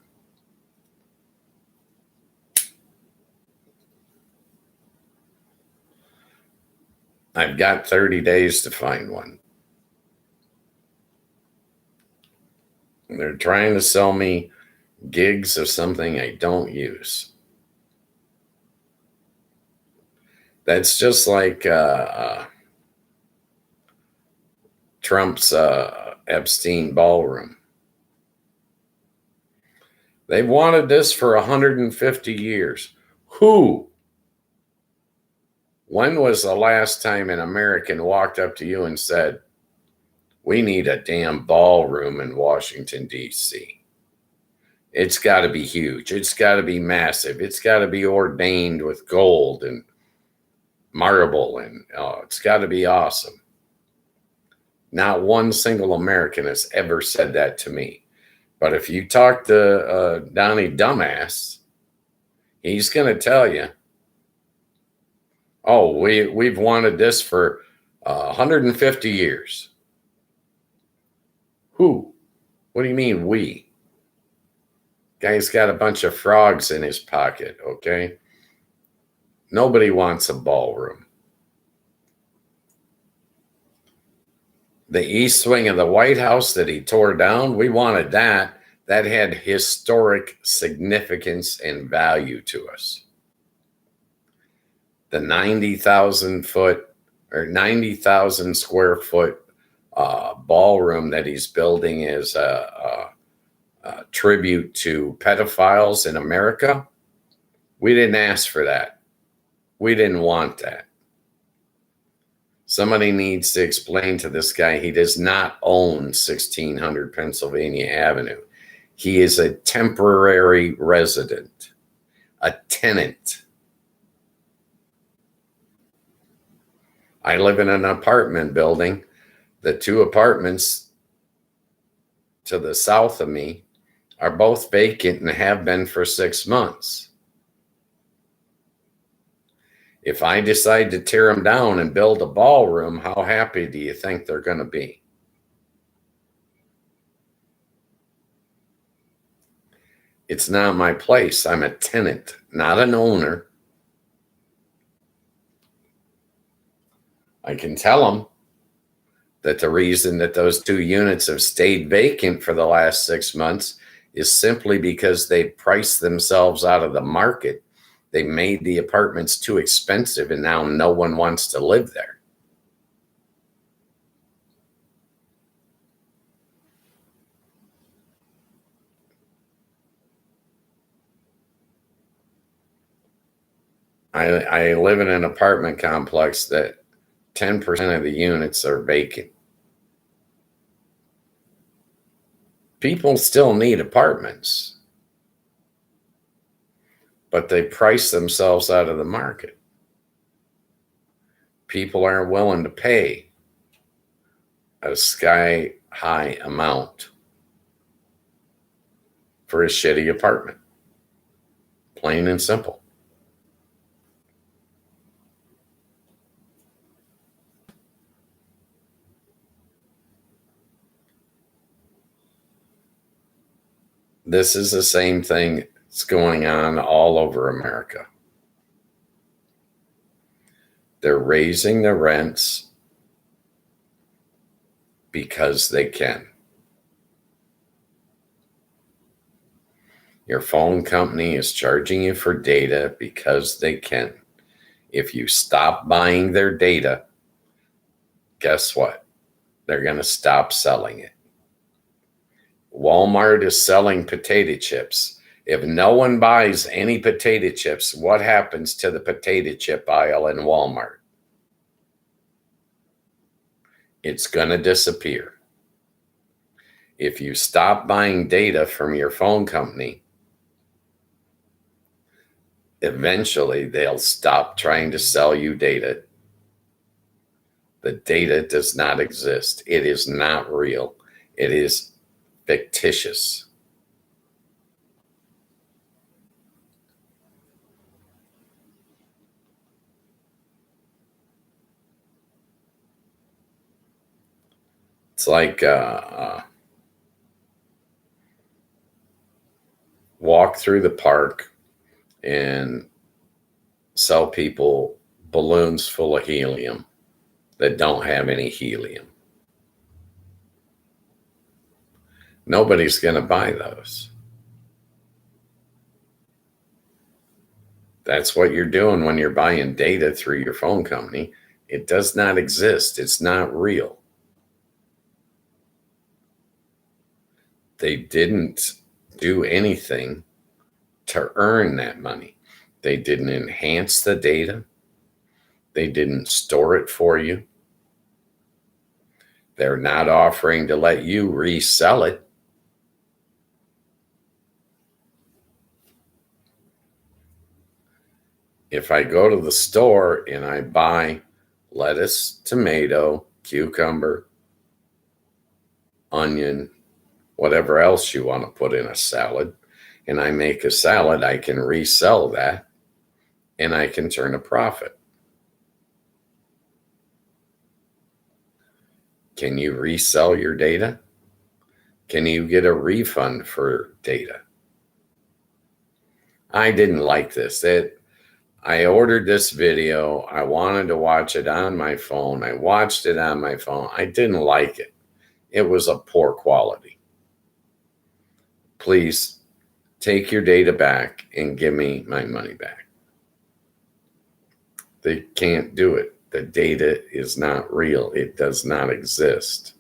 I've got 30 days to find one. They're trying to sell me gigs of something I don't use. That's just like Trump's Epstein ballroom. They've wanted this for 150 years. Who? When was the last time an American walked up to you and said, we need a damn ballroom in Washington, D.C.? It's got to be huge. It's got to be massive. It's got to be ordained with gold and marble, and it's got to be awesome. Not one single American has ever said that to me. But if you talk to Donnie Dumbass, he's going to tell you, oh, we've wanted this for 150 years. Who? What do you mean we? Guy's got a bunch of frogs in his pocket, okay? Nobody wants a ballroom. The east wing of the White House that he tore down, we wanted that. That had historic significance and value to us. The 90,000 square foot ballroom that he's building is a tribute to pedophiles in America. We didn't ask for that. We didn't want that. Somebody needs to explain to this guy he does not own 1600 Pennsylvania Avenue. He is a temporary resident, a tenant. I live in an apartment building. The 2 apartments to the south of me are both vacant and have been for 6 months. If I decide to tear them down and build a ballroom, how happy do you think they're going to be? It's not my place. I'm a tenant, not an owner. I can tell them that the reason that those 2 units have stayed vacant for the last 6 months is simply because they priced themselves out of the market They made the apartments too expensive, and now no one wants to live there. I live in an apartment complex that 10% of the units are vacant. People still need apartments, but they price themselves out of the market. People aren't willing to pay a sky high amount for a shitty apartment. Plain and simple. This is the same thing that's going on all over America. They're raising the rents because they can. Your phone company is charging you for data because they can. If you stop buying their data, guess what? They're going to stop selling it. Walmart is selling potato chips. If no one buys any potato chips, what happens to the potato chip aisle in Walmart? It's going to disappear. If you stop buying data from your phone company, eventually they'll stop trying to sell you data. The data does not exist. It is not real. It is fictitious. It's like walk through the park and sell people balloons full of helium that don't have any helium. Nobody's going to buy those. That's what you're doing when you're buying data through your phone company. It does not exist. It's not real. They didn't do anything to earn that money. They didn't enhance the data. They didn't store it for you. They're not offering to let you resell it. If I go to the store and I buy lettuce, tomato, cucumber, onion, whatever else you want to put in a salad, and I make a salad, I can resell that and I can turn a profit. Can you resell your data? Can you get a refund for data? I didn't like this. I ordered this video. I wanted to watch it on my phone. I watched it on my phone. I didn't like it. It was a poor quality. Please take your data back and give me my money back. They can't do it. The data is not real. It does not exist.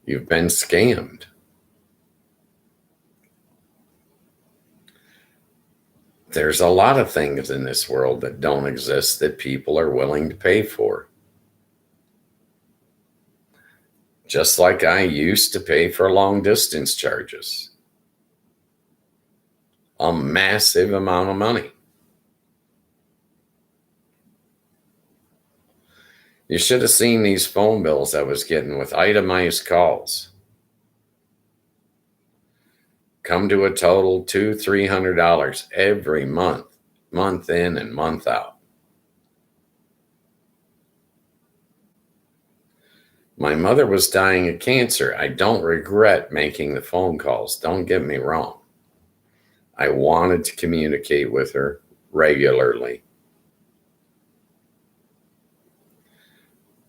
You've been scammed. There's a lot of things in this world that don't exist that people are willing to pay for. Just like I used to pay for long distance charges. A massive amount of money. You should have seen these phone bills I was getting with itemized calls. Come to a total $200-300 every month, month in and month out. My mother was dying of cancer. I don't regret making the phone calls. Don't get me wrong. I wanted to communicate with her regularly.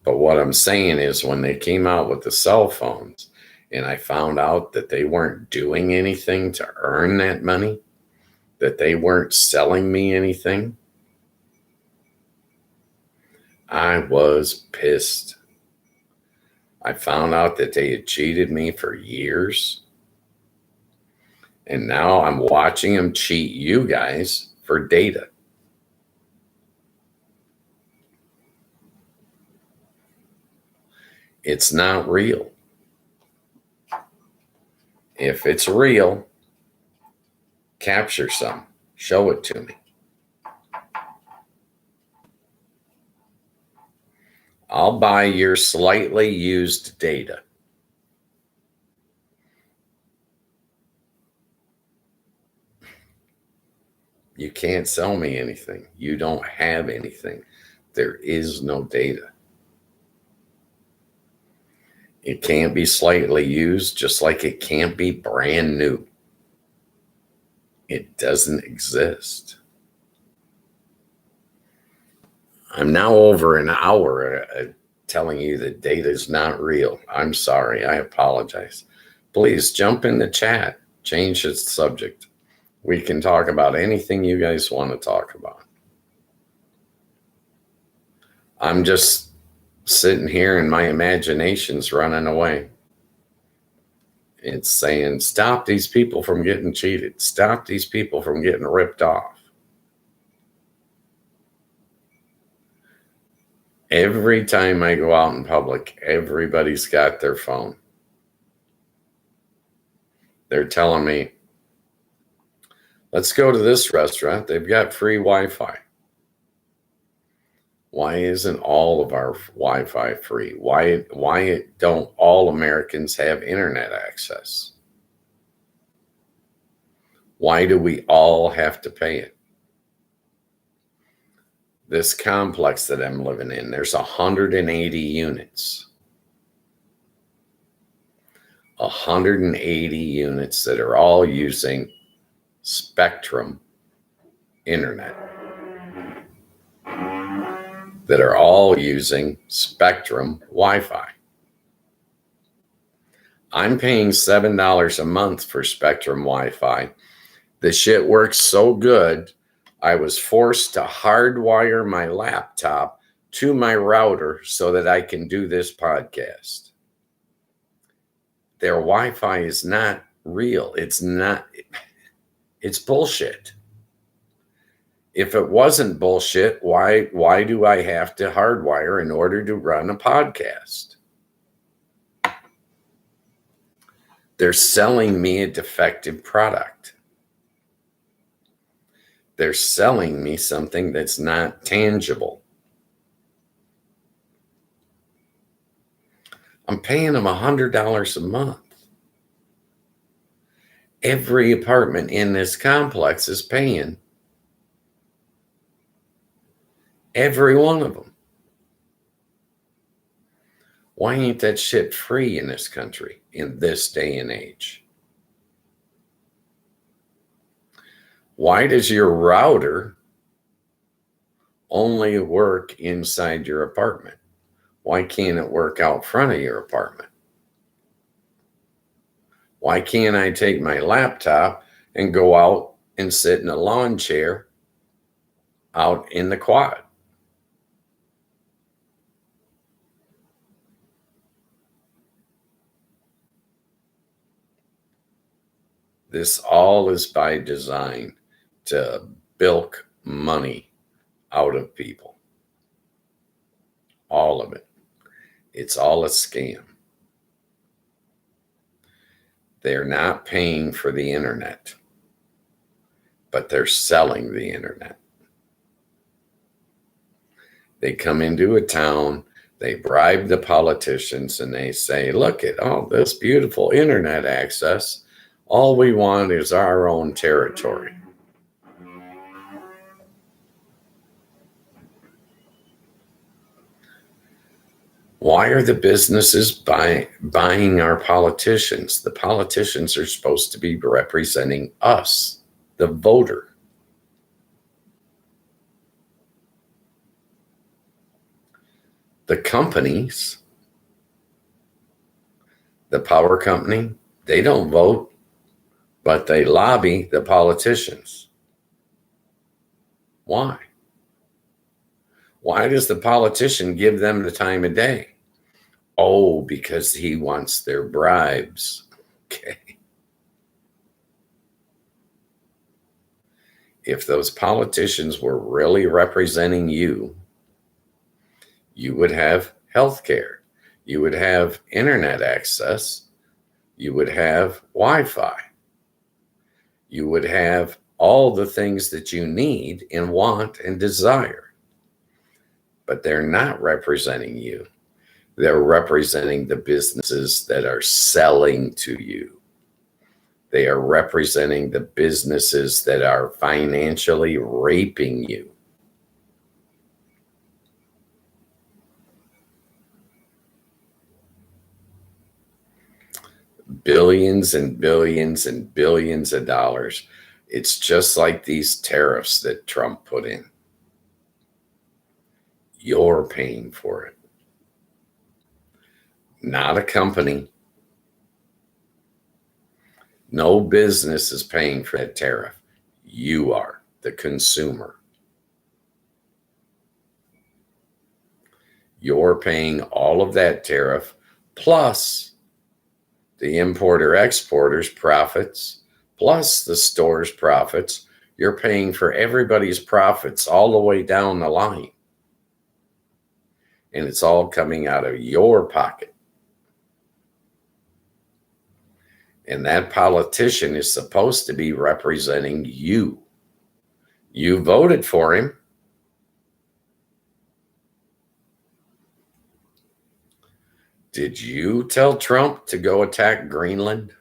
But what I'm saying is when they came out with the cell phones and I found out that they weren't doing anything to earn that money, that they weren't selling me anything, I was pissed. I found out that they had cheated me for years. And now I'm watching them cheat you guys for data. It's not real. If it's real, capture some, show it to me. I'll buy your slightly used data. You can't sell me anything. You don't have anything. There is no data. It can't be slightly used, just like it can't be brand new. It doesn't exist. I'm now over an hour telling you that data is not real. I'm sorry. I apologize. Please jump in the chat. Change the subject. We can talk about anything you guys want to talk about. I'm just sitting here and my imagination's running away. It's saying, stop these people from getting cheated. Stop these people from getting ripped off. Every time I go out in public, everybody's got their phone. They're telling me, let's go to this restaurant. They've got free Wi-Fi. Why isn't all of our Wi-Fi free? Why don't all Americans have internet access? Why do we all have to pay it? This complex that I'm living in, there's 180 units. 180 units that are all using Spectrum internet. That are all using Spectrum Wi-Fi. I'm paying $7 a month for Spectrum Wi-Fi. The shit works so good, I was forced to hardwire my laptop to my router so that I can do this podcast. Their Wi-Fi is not real. It's bullshit. If it wasn't bullshit, why do I have to hardwire in order to run a podcast? They're selling me a defective product. They're selling me something that's not tangible. I'm paying them $100 a month. Every apartment in this complex is paying. Every one of them. Why ain't that shit free in this country in this day and age? Why does your router only work inside your apartment? Why can't it work out front of your apartment? Why can't I take my laptop and go out and sit in a lawn chair out in the quad? This all is by design to bilk money out of people. All of it. It's all a scam. They're not paying for the internet, but they're selling the internet. They come into a town, they bribe the politicians, and they say, look at all this beautiful internet access. All we want is our own territory. Why are the businesses buying our politicians? The politicians are supposed to be representing us, the voter. The companies The power company, they don't vote, but they lobby the politicians. Why? Why does the politician give them the time of day? Oh, because he wants their bribes. Okay. If those politicians were really representing you, you would have health care, you would have internet access, you would have Wi-Fi, you would have all the things that you need and want and desire. But they're not representing you. They're representing the businesses that are selling to you. They are representing the businesses that are financially raping you. Billions and billions and billions of dollars. It's just like these tariffs that Trump put in. You're paying for it. Not a company. No business is paying for that tariff. You are, the consumer. You're paying all of that tariff plus the importer exporters profits plus the store's profits. You're paying for everybody's profits all the way down the line. And it's all coming out of your pocket. And that politician is supposed to be representing you. You voted for him. Did you tell Trump to go attack Greenland?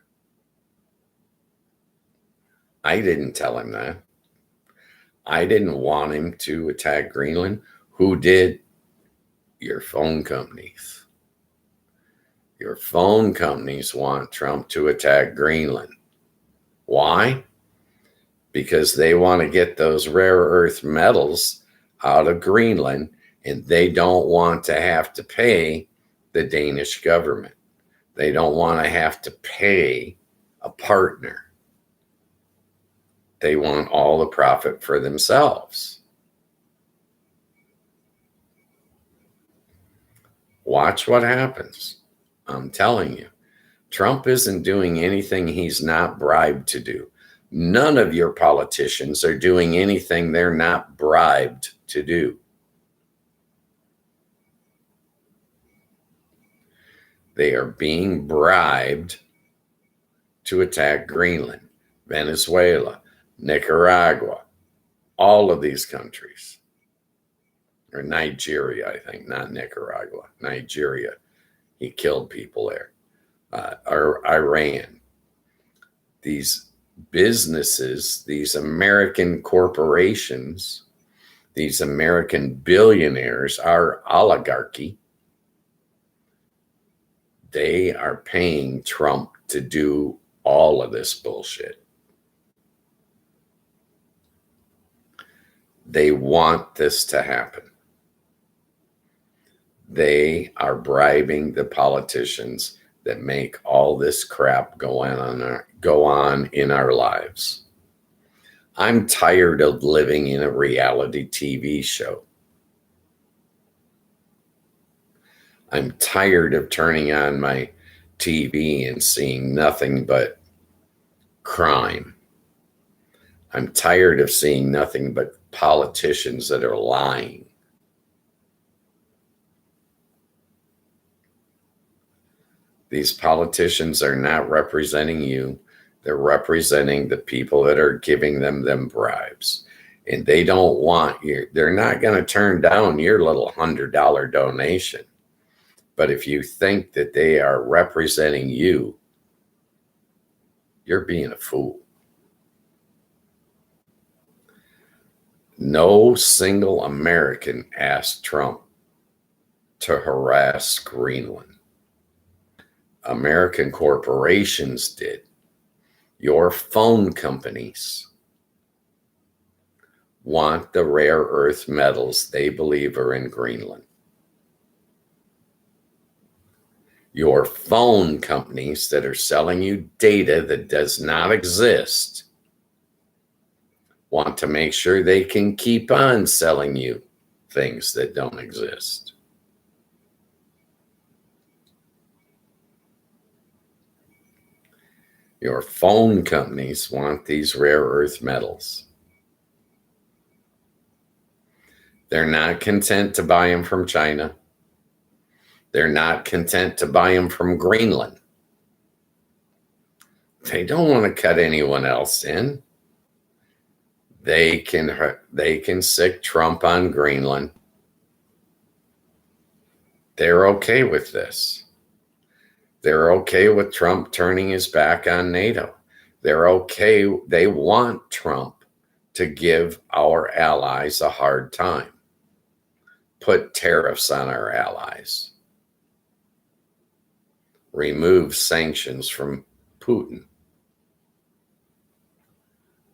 I didn't tell him that. I didn't want him to attack Greenland. Who did? Your phone companies. Your phone companies want Trump to attack Greenland. Why? Because they want to get those rare earth metals out of Greenland, and they don't want to have to pay the Danish government. They don't want to have to pay a partner. They want all the profit for themselves. Watch what happens. I'm telling you, Trump isn't doing anything he's not bribed to do. None of your politicians are doing anything they're not bribed to do. They are being bribed to attack Greenland, Venezuela, Nicaragua, all of these countries. Or Nigeria, I think, not Nicaragua, Nigeria. He killed people there. Or Iran. These businesses, these American corporations, these American billionaires, our oligarchy, they are paying Trump to do all of this bullshit. They want this to happen. They are bribing the politicians that make all this crap go on in our lives. I'm tired of living in a reality TV show. I'm tired of turning on my TV and seeing nothing but crime. I'm tired of seeing nothing but politicians that are lying. These politicians are not representing you. They're representing the people that are giving them bribes. And they don't want you. They're not going to turn down your little $100 donation. But if you think that they are representing you, you're being a fool. No single American asked Trump to harass Greenland. American corporations did. Your phone companies want the rare earth metals they believe are in Greenland. Your phone companies that are selling you data that does not exist want to make sure they can keep on selling you things that don't exist. Your phone companies want these rare earth metals. They're not content to buy them from China. They're not content to buy them from Greenland. They don't want to cut anyone else in. They can sick Trump on Greenland. They're okay with this. They're okay with Trump turning his back on NATO. They're okay. They want Trump to give our allies a hard time, put tariffs on our allies, remove sanctions from Putin.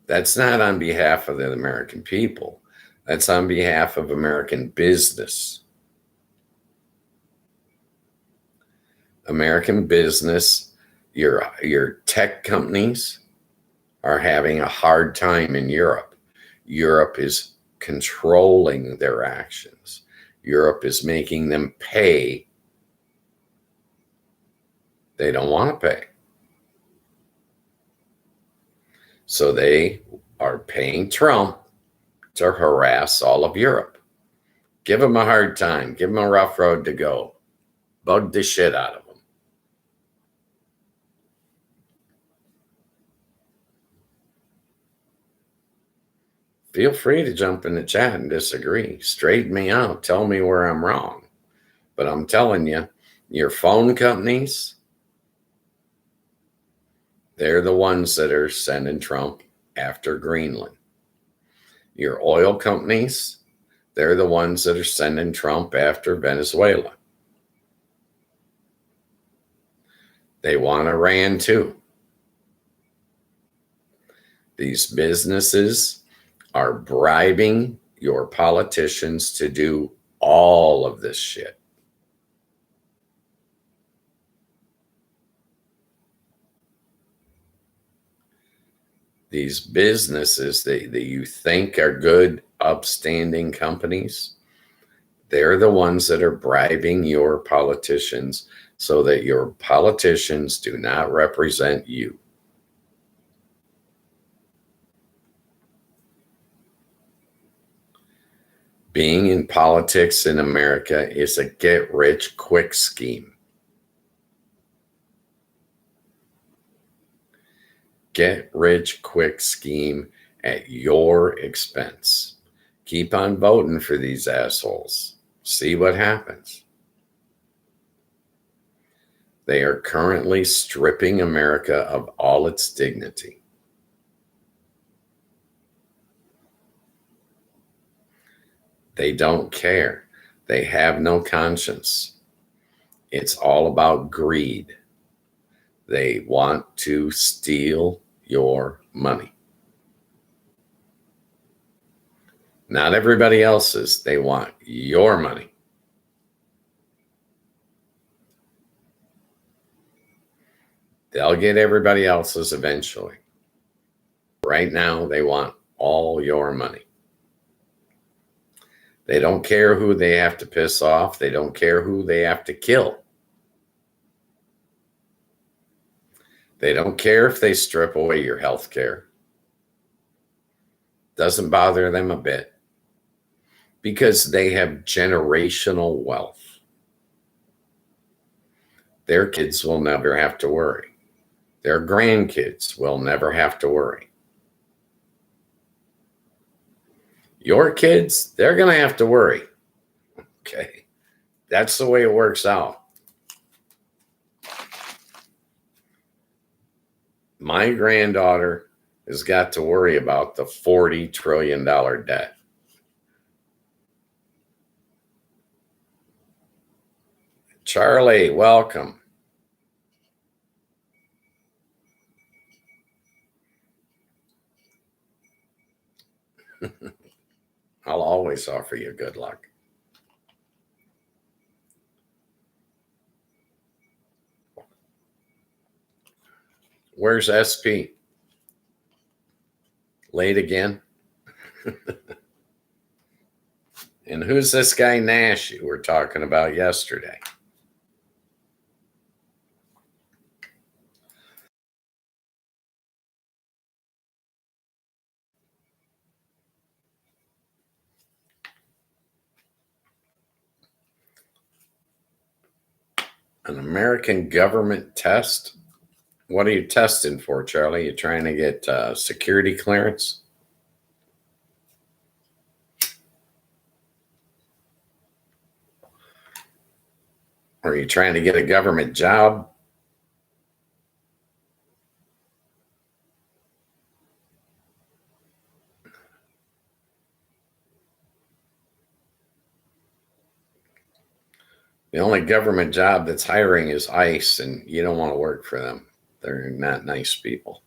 That's not on behalf of the American people. That's on behalf of American business. American business, your tech companies are having a hard time in Europe. Europe is controlling their actions. Europe is making them pay. They don't want to pay. So they are paying Trump to harass all of Europe. Give them a hard time. Give them a rough road to go. Bug the shit out of them. Feel free to jump in the chat and disagree. Straighten me out. Tell me where I'm wrong. But I'm telling you, your phone companies, they're the ones that are sending Trump after Greenland. Your oil companies, they're the ones that are sending Trump after Venezuela. They want Iran too. These businesses are bribing your politicians to do all of this shit. These businesses that you think are good, upstanding companies, they're the ones that are bribing your politicians so that your politicians do not represent you. Being in politics in America is a get-rich-quick scheme. Get-rich-quick scheme at your expense. Keep on voting for these assholes. See what happens. They are currently stripping America of all its dignity. They don't care. They have no conscience. It's all about greed. They want to steal your money. Not everybody else's. They want your money. They'll get everybody else's eventually. Right now, they want all your money. They don't care who they have to piss off. They don't care who they have to kill. They don't care if they strip away your health care. Doesn't bother them a bit because they have generational wealth. Their kids will never have to worry. Their grandkids will never have to worry. Your kids, they're going to have to worry. Okay. That's the way it works out. My granddaughter has got to worry about the $40 trillion debt. Charlie, welcome. I'll always offer you good luck. Where's SP? Late again? And who's this guy Nash you were talking about yesterday? An American government test? What are you testing for, Charlie? You trying to get security clearance? Or are you trying to get a government job? The only government job that's hiring is ICE, and you don't want to work for them. They're not nice people.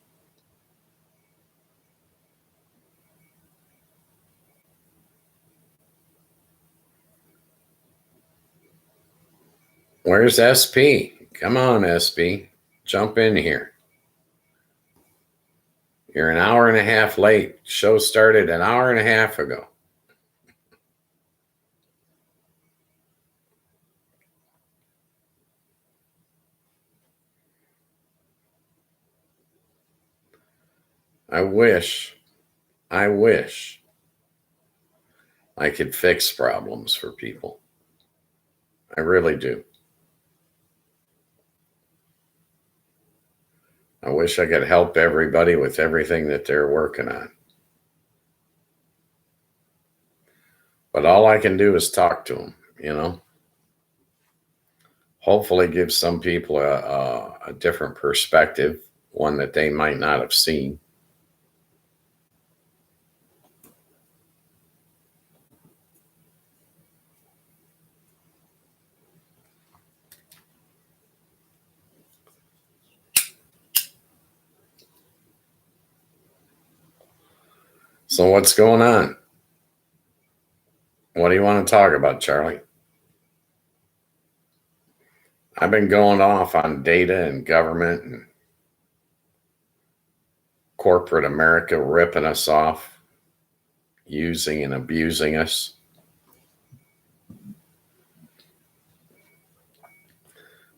Where's SP? Come on, SP. Jump in here. You're an hour and a half late. Show started an hour and a half ago. I wish I could fix problems for people. I really do. I wish I could help everybody with everything that they're working on. But all I can do is talk to them, you know. Hopefully give some people a different perspective, one that they might not have seen. So what's going on? What do you want to talk about, Charlie? I've been going off on data and government and corporate America ripping us off, using and abusing us.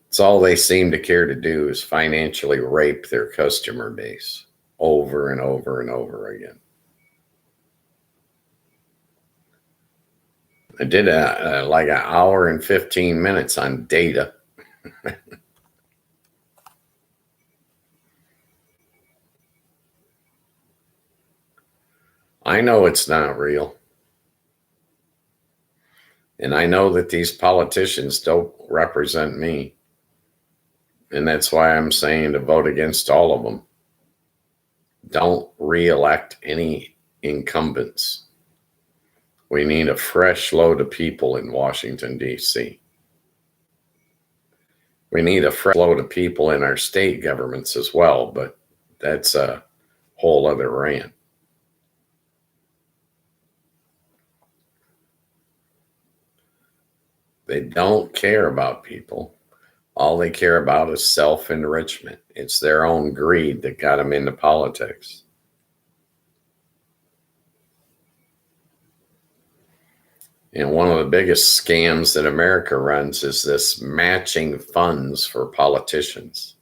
It's all they seem to care to do is financially rape their customer base over and over and over again. I did like an hour and 15 minutes on data. I know it's not real. And I know that these politicians don't represent me. And that's why I'm saying to vote against all of them. Don't re-elect any incumbents. We need a fresh load of people in Washington, D.C. We need a fresh load of people in our state governments as well, but that's a whole other rant. They don't care about people. All they care about is self-enrichment. It's their own greed that got them into politics. And one of the biggest scams that America runs is this matching funds for politicians.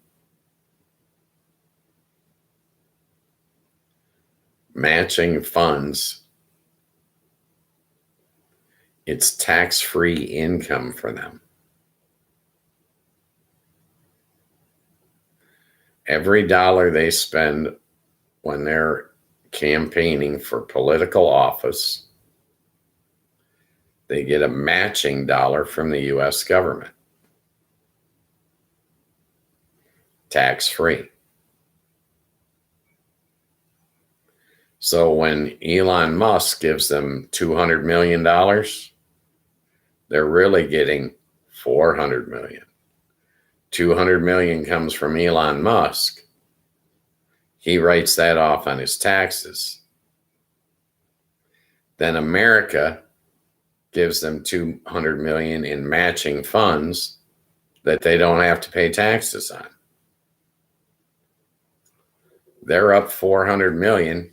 Matching funds. It's tax-free income for them. Every dollar they spend when they're campaigning for political office, they get a matching dollar from the U.S. government. Tax-free. So when Elon Musk gives them $200 million, they're really getting $400 million. $200 million comes from Elon Musk. He writes that off on his taxes. Then America gives them $200 million in matching funds that they don't have to pay taxes on. They're up 400 million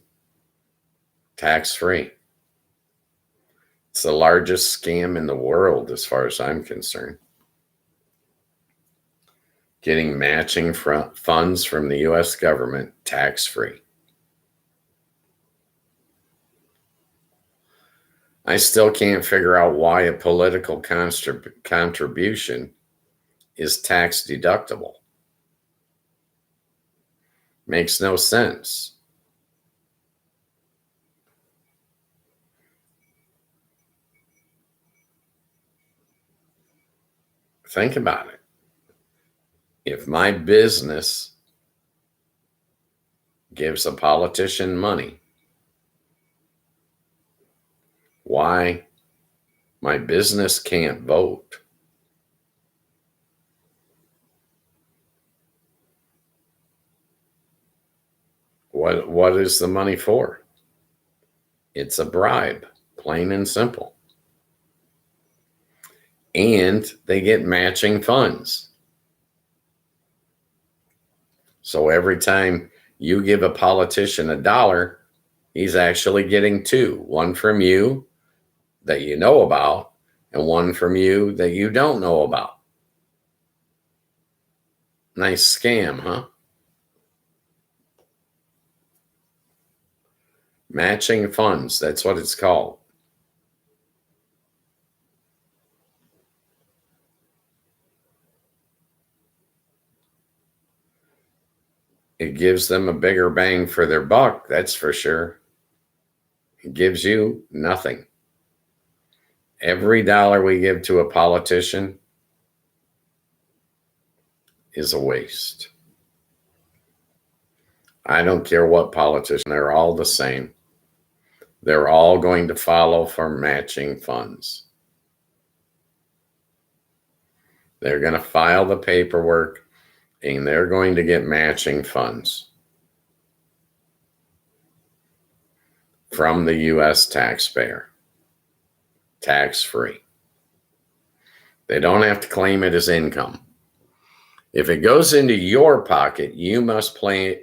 tax free. It's the largest scam in the world as far as I'm concerned. Getting matching funds from the US government tax free. I still can't figure out why a political contribution is tax deductible. Makes no sense. Think about it. If my business gives a politician money, why my business can't vote? What is the money for? It's a bribe, plain and simple. And they get matching funds. So every time you give a politician $1, he's actually getting two. One from you that you know about, and one from you that you don't know about. Nice scam, huh? Matching funds, that's what it's called. It gives them a bigger bang for their buck, that's for sure. It gives you nothing. Every dollar we give to a politician is a waste. I don't care what politician, they're all the same. They're all going to follow for matching funds. They're going to file the paperwork and they're going to get matching funds from the US taxpayer, tax-free. They don't have to claim it as income. If it goes into your pocket, you must claim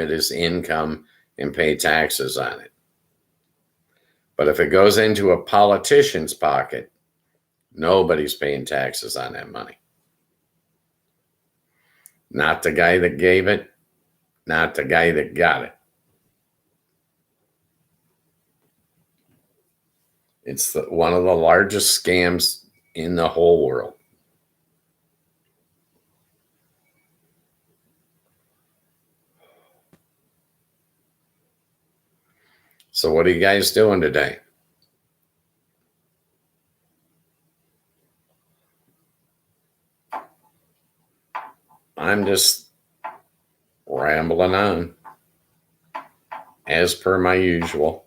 it as income and pay taxes on it. But if it goes into a politician's pocket, nobody's paying taxes on that money. Not the guy that gave it, not the guy that got it. It's one of the largest scams in the whole world. So what are you guys doing today? I'm just rambling on as per my usual.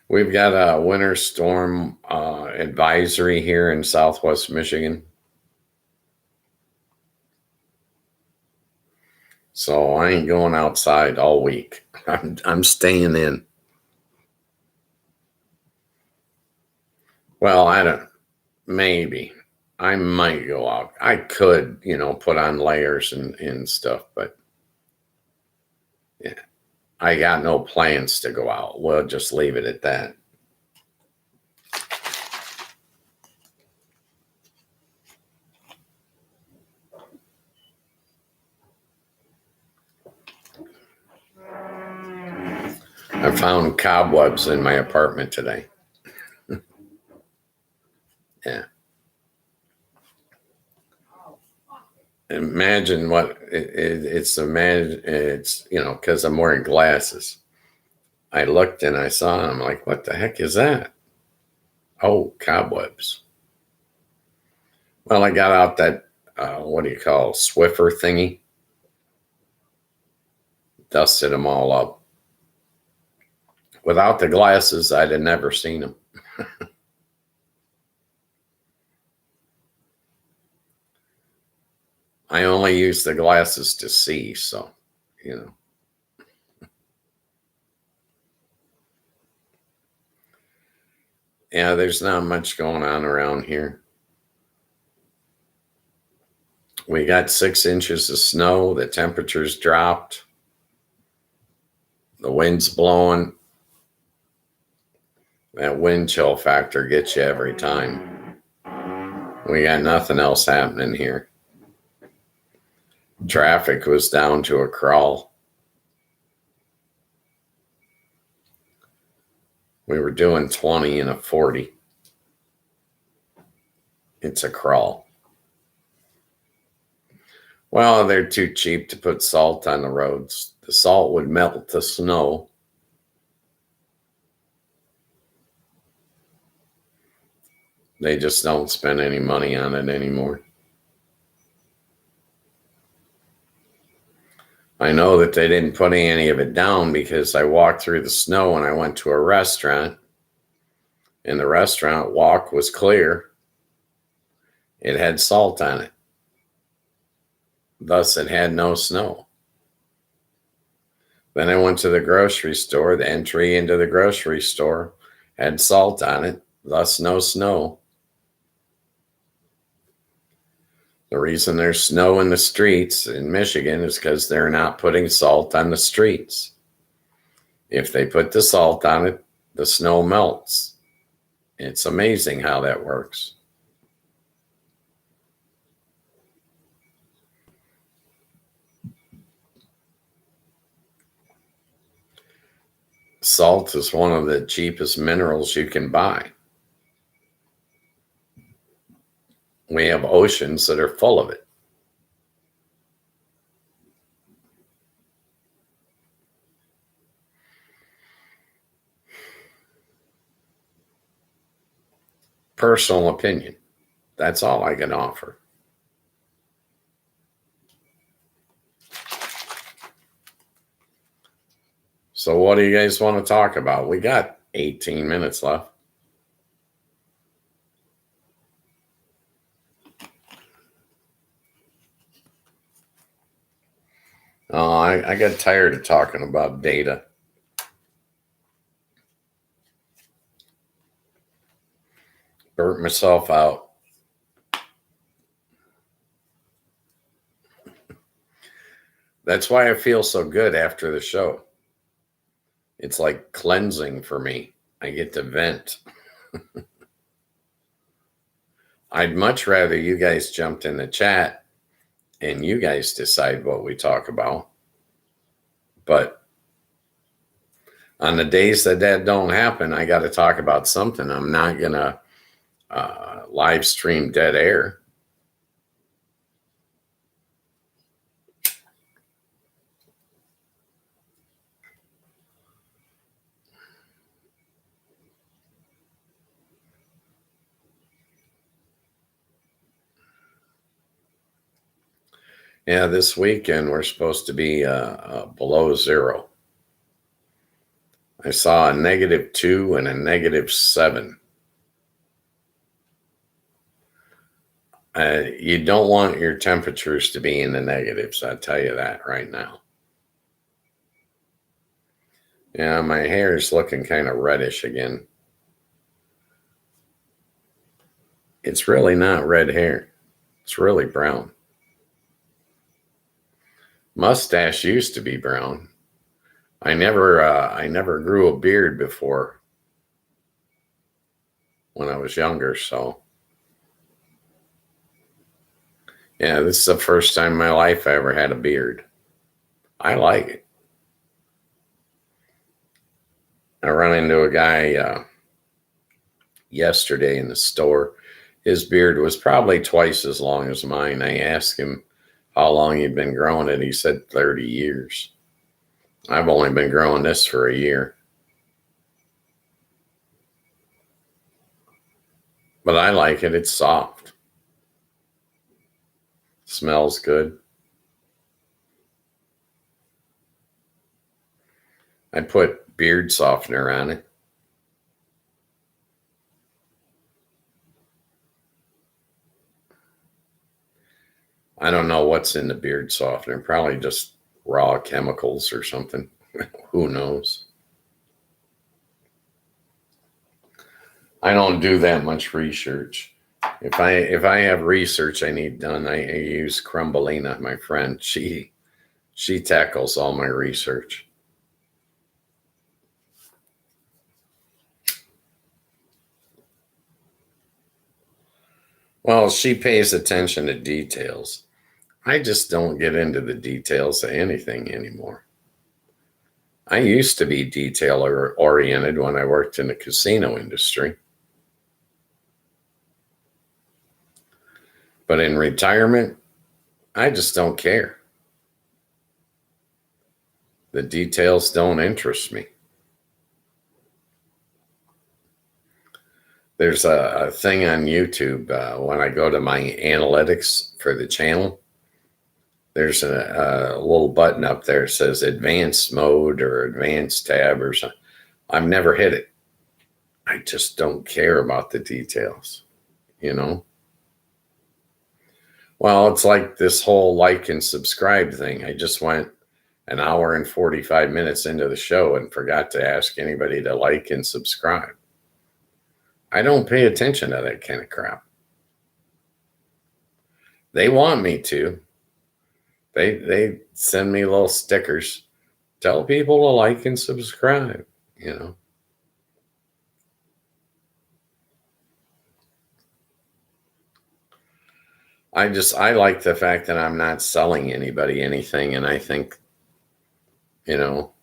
We've got a winter storm advisory here in Southwest Michigan. So I ain't going outside all week. I'm staying in. Well, I don't, maybe. I might go out. I could, put on layers and stuff, but yeah, I got no plans to go out. We'll just leave it at that. I found cobwebs in my apartment today. Yeah. Imagine what it's because I'm wearing glasses. I looked and I saw them. I'm like, what the heck is that? Oh, cobwebs. Well, I got out that, what do you call, Swiffer thingy. Dusted them all up. Without the glasses, I'd have never seen them. I only use the glasses to see, so, Yeah, there's not much going on around here. We got 6 inches of snow. The temperatures dropped. The wind's blowing. That wind chill factor gets you every time. We got nothing else happening here. Traffic was down to a crawl. We were doing 20 and a 40. It's a crawl. Well, they're too cheap to put salt on the roads. The salt would melt the snow. They just don't spend any money on it anymore. I know that they didn't put any of it down because I walked through the snow and I went to a restaurant, and the restaurant walk was clear. It had salt on it. Thus, it had no snow. Then I went to the grocery store. The entry into the grocery store had salt on it. Thus, no snow. The reason there's snow in the streets in Michigan is because they're not putting salt on the streets. If they put the salt on it, the snow melts. It's amazing how that works. Salt is one of the cheapest minerals you can buy. We have oceans that are full of it. Personal opinion. That's all I can offer. So what do you guys want to talk about? We got 18 minutes left. Oh, I got tired of talking about data. Burnt myself out. That's why I feel so good after the show. It's like cleansing for me. I get to vent. I'd much rather you guys jumped in the chat and you guys decide what we talk about. But on the days that don't happen, I got to talk about something. I'm not going to live stream dead air. Yeah, this weekend we're supposed to be below zero. I saw a -2 and a -7. You don't want your temperatures to be in the negatives. I'll tell you that right now. Yeah, my hair is looking kind of reddish again. It's really not red hair. It's really brown. Mustache used to be brown. I never grew a beard before when I was younger, so yeah, this is the first time in my life I ever had a beard. I like it. I run into a guy yesterday in the store. His beard was probably twice as long as mine. I asked him how long he'd been growing it. He said 30 years. I've only been growing this for a year. But I like it. It's soft. Smells good. I put beard softener on it. I don't know what's in the beard softener. Probably just raw chemicals or something. Who knows? I don't do that much research. If I have research I need done, I use Crumbelina, my friend. She tackles all my research. Well, she pays attention to details. I just don't get into the details of anything anymore. I used to be detail oriented when I worked in the casino industry. But in retirement, I just don't care. The details don't interest me. There's a thing on YouTube when I go to my analytics for the channel. There's a little button up there that says advanced mode or advanced tab or something. I've never hit it. I just don't care about the details, you know? Well, it's like this whole like and subscribe thing. I just went an hour and 45 minutes into the show and forgot to ask anybody to like and subscribe. I don't pay attention to that kind of crap. They want me to. They send me little stickers. Tell people to like and subscribe, you know. I like the fact that I'm not selling anybody anything, and I think, you know,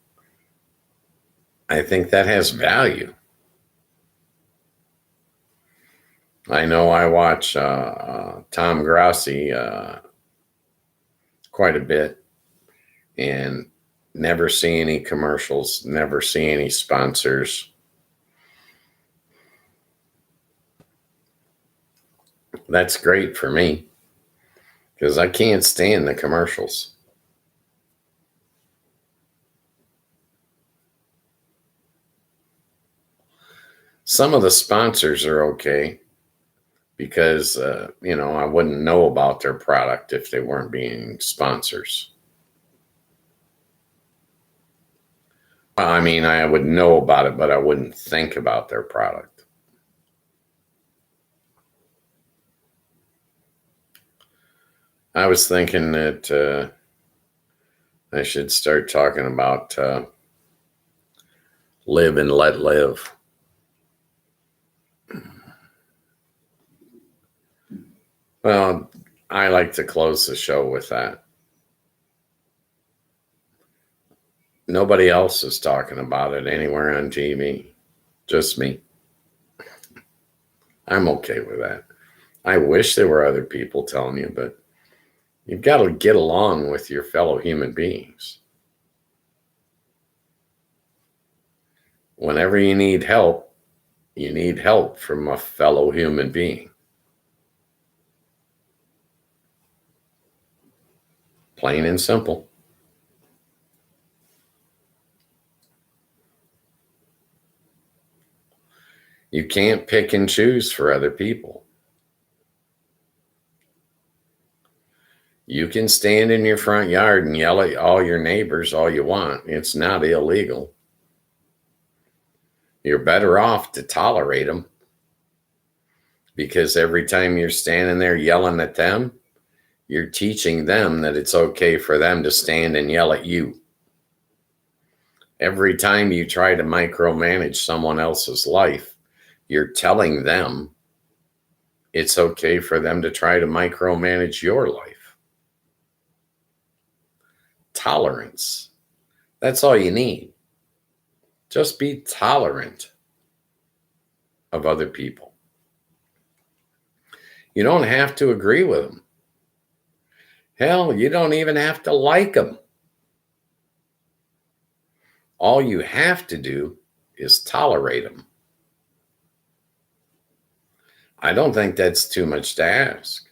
I think that has value. I know I watch Tom Grassi quite a bit and never see any commercials, never see any sponsors. That's great for me because I can't stand the commercials. Some of the sponsors are okay because, you know, I wouldn't know about their product if they weren't being sponsors. I mean, I would know about it, but I wouldn't think about their product. I was thinking that I should start talking about live and let live. Well, I like to close the show with that. Nobody else is talking about it anywhere on TV. Just me. I'm okay with that. I wish there were other people telling you, but you've got to get along with your fellow human beings. Whenever you need help from a fellow human being. Plain and simple. You can't pick and choose for other people. You can stand in your front yard and yell at all your neighbors all you want. It's not illegal. You're better off to tolerate them because every time you're standing there yelling at them, you're teaching them that it's okay for them to stand and yell at you. Every time you try to micromanage someone else's life, you're telling them it's okay for them to try to micromanage your life. Tolerance. That's all you need. Just be tolerant of other people. You don't have to agree with them. Hell, you don't even have to like them. All you have to do is tolerate them. I don't think that's too much to ask.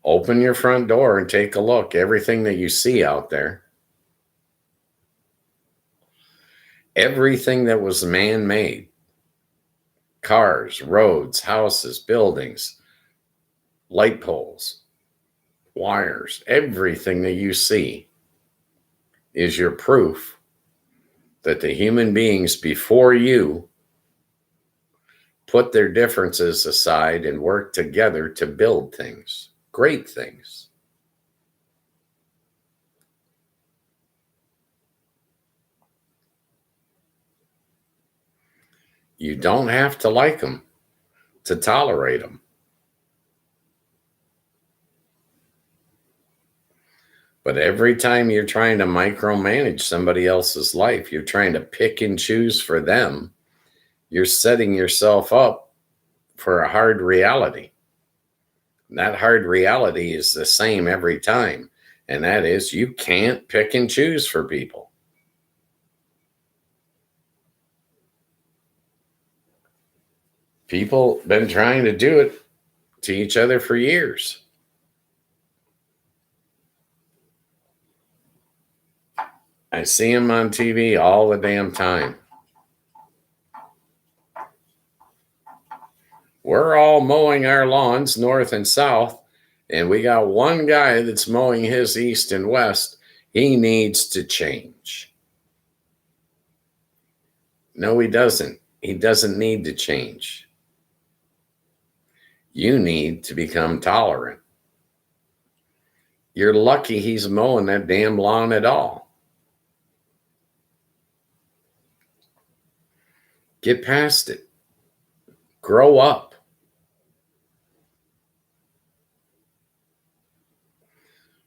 Open your front door and take a look. Everything that you see out there, everything that was man-made, cars, roads, houses, buildings, light poles, wires, everything that you see is your proof that the human beings before you put their differences aside and work together to build things, great things. You don't have to like them to tolerate them. But every time you're trying to micromanage somebody else's life, you're trying to pick and choose for them, you're setting yourself up for a hard reality. That hard reality is the same every time. And that is, you can't pick and choose for people. People been trying to do it to each other for years. I see them on TV all the damn time. We're all mowing our lawns north and south, and we got one guy that's mowing his east and west. He needs to change. No, he doesn't. He doesn't need to change. You need to become tolerant. You're lucky he's mowing that damn lawn at all. Get past it. Grow up.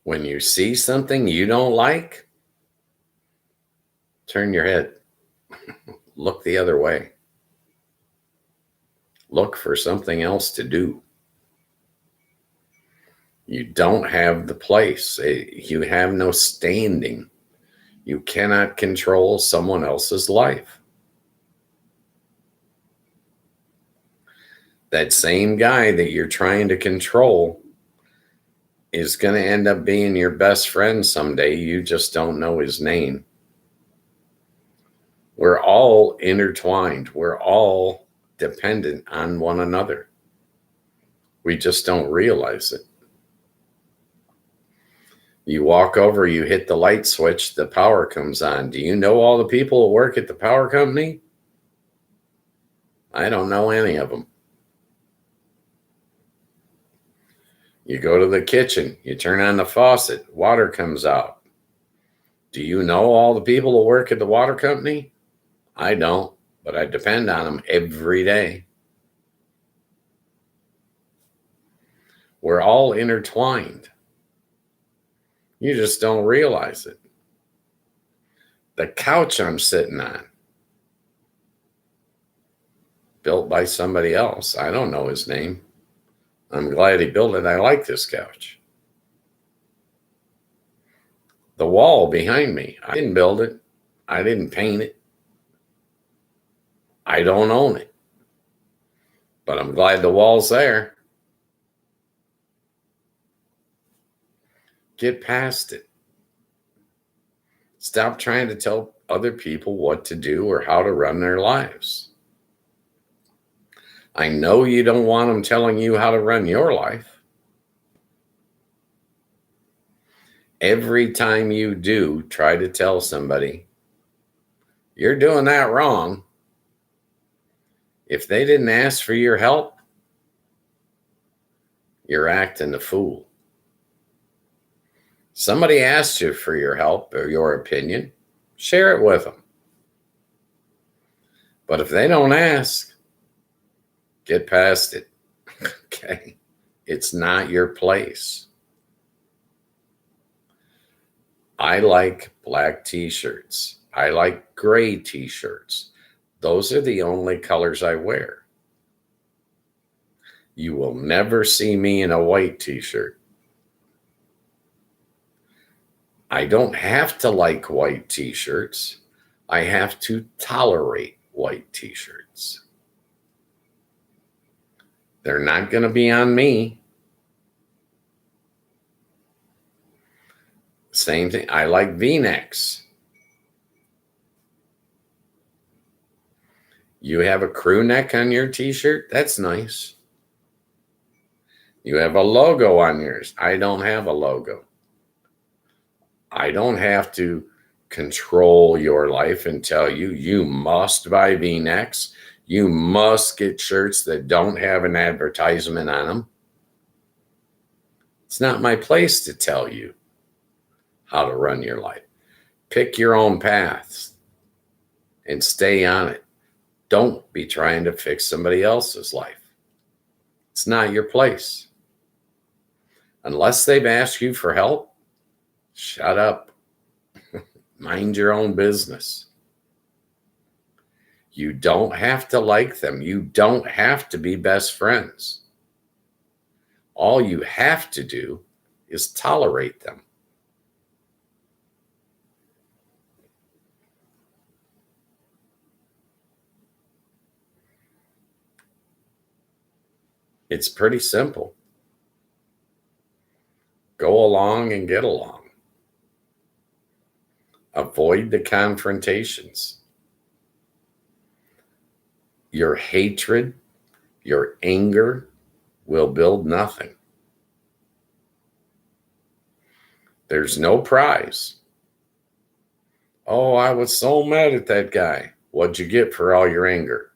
When you see something you don't like, turn your head. Look the other way. Look for something else to do. You don't have the place. You have no standing. You cannot control someone else's life. That same guy that you're trying to control is going to end up being your best friend someday. You just don't know his name. We're all intertwined. We're all dependent on one another. We just don't realize it. You walk over, you hit the light switch, the power comes on. Do you know all the people who work at the power company? I don't know any of them. You go to the kitchen, you turn on the faucet, water comes out. Do you know all the people who work at the water company? I don't, but I depend on them every day. We're all intertwined. You just don't realize it. The couch I'm sitting on, built by somebody else. I don't know his name. I'm glad he built it. I like this couch. The wall behind me, I didn't build it. I didn't paint it. I don't own it. But I'm glad the wall's there. Get past it. Stop trying to tell other people what to do or how to run their lives. I know you don't want them telling you how to run your life. Every time you do try to tell somebody, you're doing that wrong, if they didn't ask for your help, you're acting the fool. Somebody asked you for your help or your opinion, share it with them. But if they don't ask, get past it. Okay? It's not your place. I like black t-shirts. I like gray t-shirts. Those are the only colors I wear. You will never see me in a white t-shirt. I don't have to like white t-shirts. I have to tolerate white t-shirts. They're not going to be on me. Same thing. I like V-necks. You have a crew neck on your t-shirt? That's nice. You have a logo on yours. I don't have a logo. I don't have to control your life and tell you, you must buy V-necks. You must get shirts that don't have an advertisement on them. It's not my place to tell you how to run your life. Pick your own paths and stay on it. Don't be trying to fix somebody else's life. It's not your place. Unless they've asked you for help, shut up. Mind your own business. You don't have to like them. You don't have to be best friends. All you have to do is tolerate them. It's pretty simple. Go along and get along. Avoid the confrontations. Your hatred, your anger will build nothing. There's no prize. Oh, I was so mad at that guy. What'd you get for all your anger?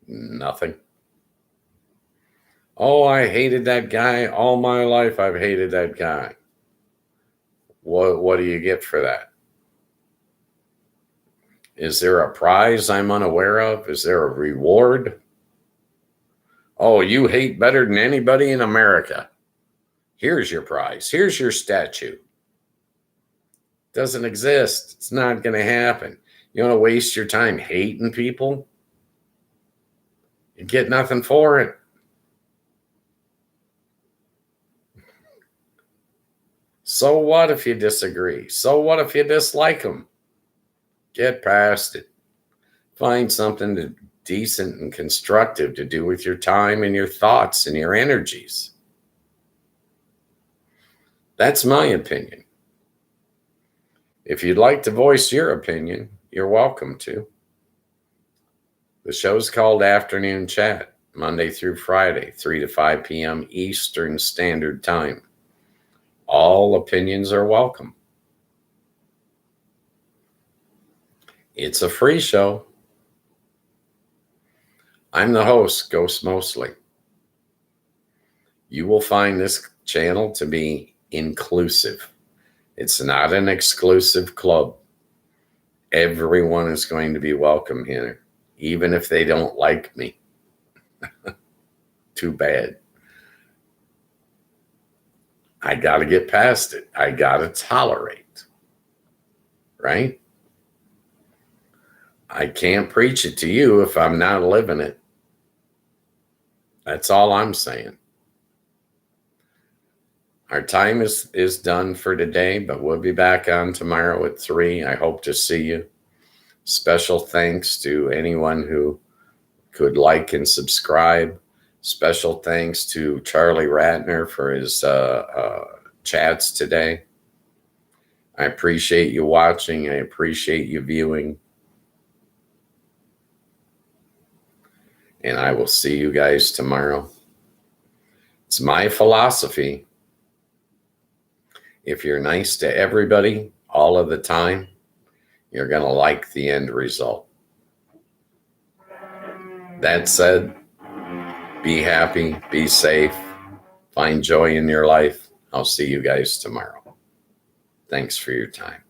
Nothing. Oh, I hated that guy. All my life I've hated that guy. What do you get for that? Is there a prize I'm unaware of? Is there a reward? Oh, you hate better than anybody in America. Here's your prize. Here's your statue. Doesn't exist. It's not going to happen. You want to waste your time hating people? You get nothing for it. So what if you disagree? So what if you dislike them? Get past it. Find something decent and constructive to do with your time and your thoughts and your energies. That's my opinion. If you'd like to voice your opinion, you're welcome to. The show's called Afternoon Chat, Monday through Friday, 3 to 5 p.m. Eastern Standard Time. All opinions are welcome. It's a free show. I'm the host, Ghost Mostly. You will find this channel to be inclusive. It's not an exclusive club. Everyone is going to be welcome here, even if they don't like me. Too bad. I got to get past it. I got to tolerate. Right? I can't preach it to you if I'm not living it. That's all I'm saying. Our time is done for today, but we'll be back on tomorrow at 3. I hope to see you. Special thanks to anyone who could like and subscribe. Special thanks to Charlie Ratner for his chats today. I appreciate you watching. I appreciate you viewing. And I will see you guys tomorrow. It's my philosophy. If you're nice to everybody all of the time, you're going to like the end result. That said, be happy, be safe, find joy in your life. I'll see you guys tomorrow. Thanks for your time.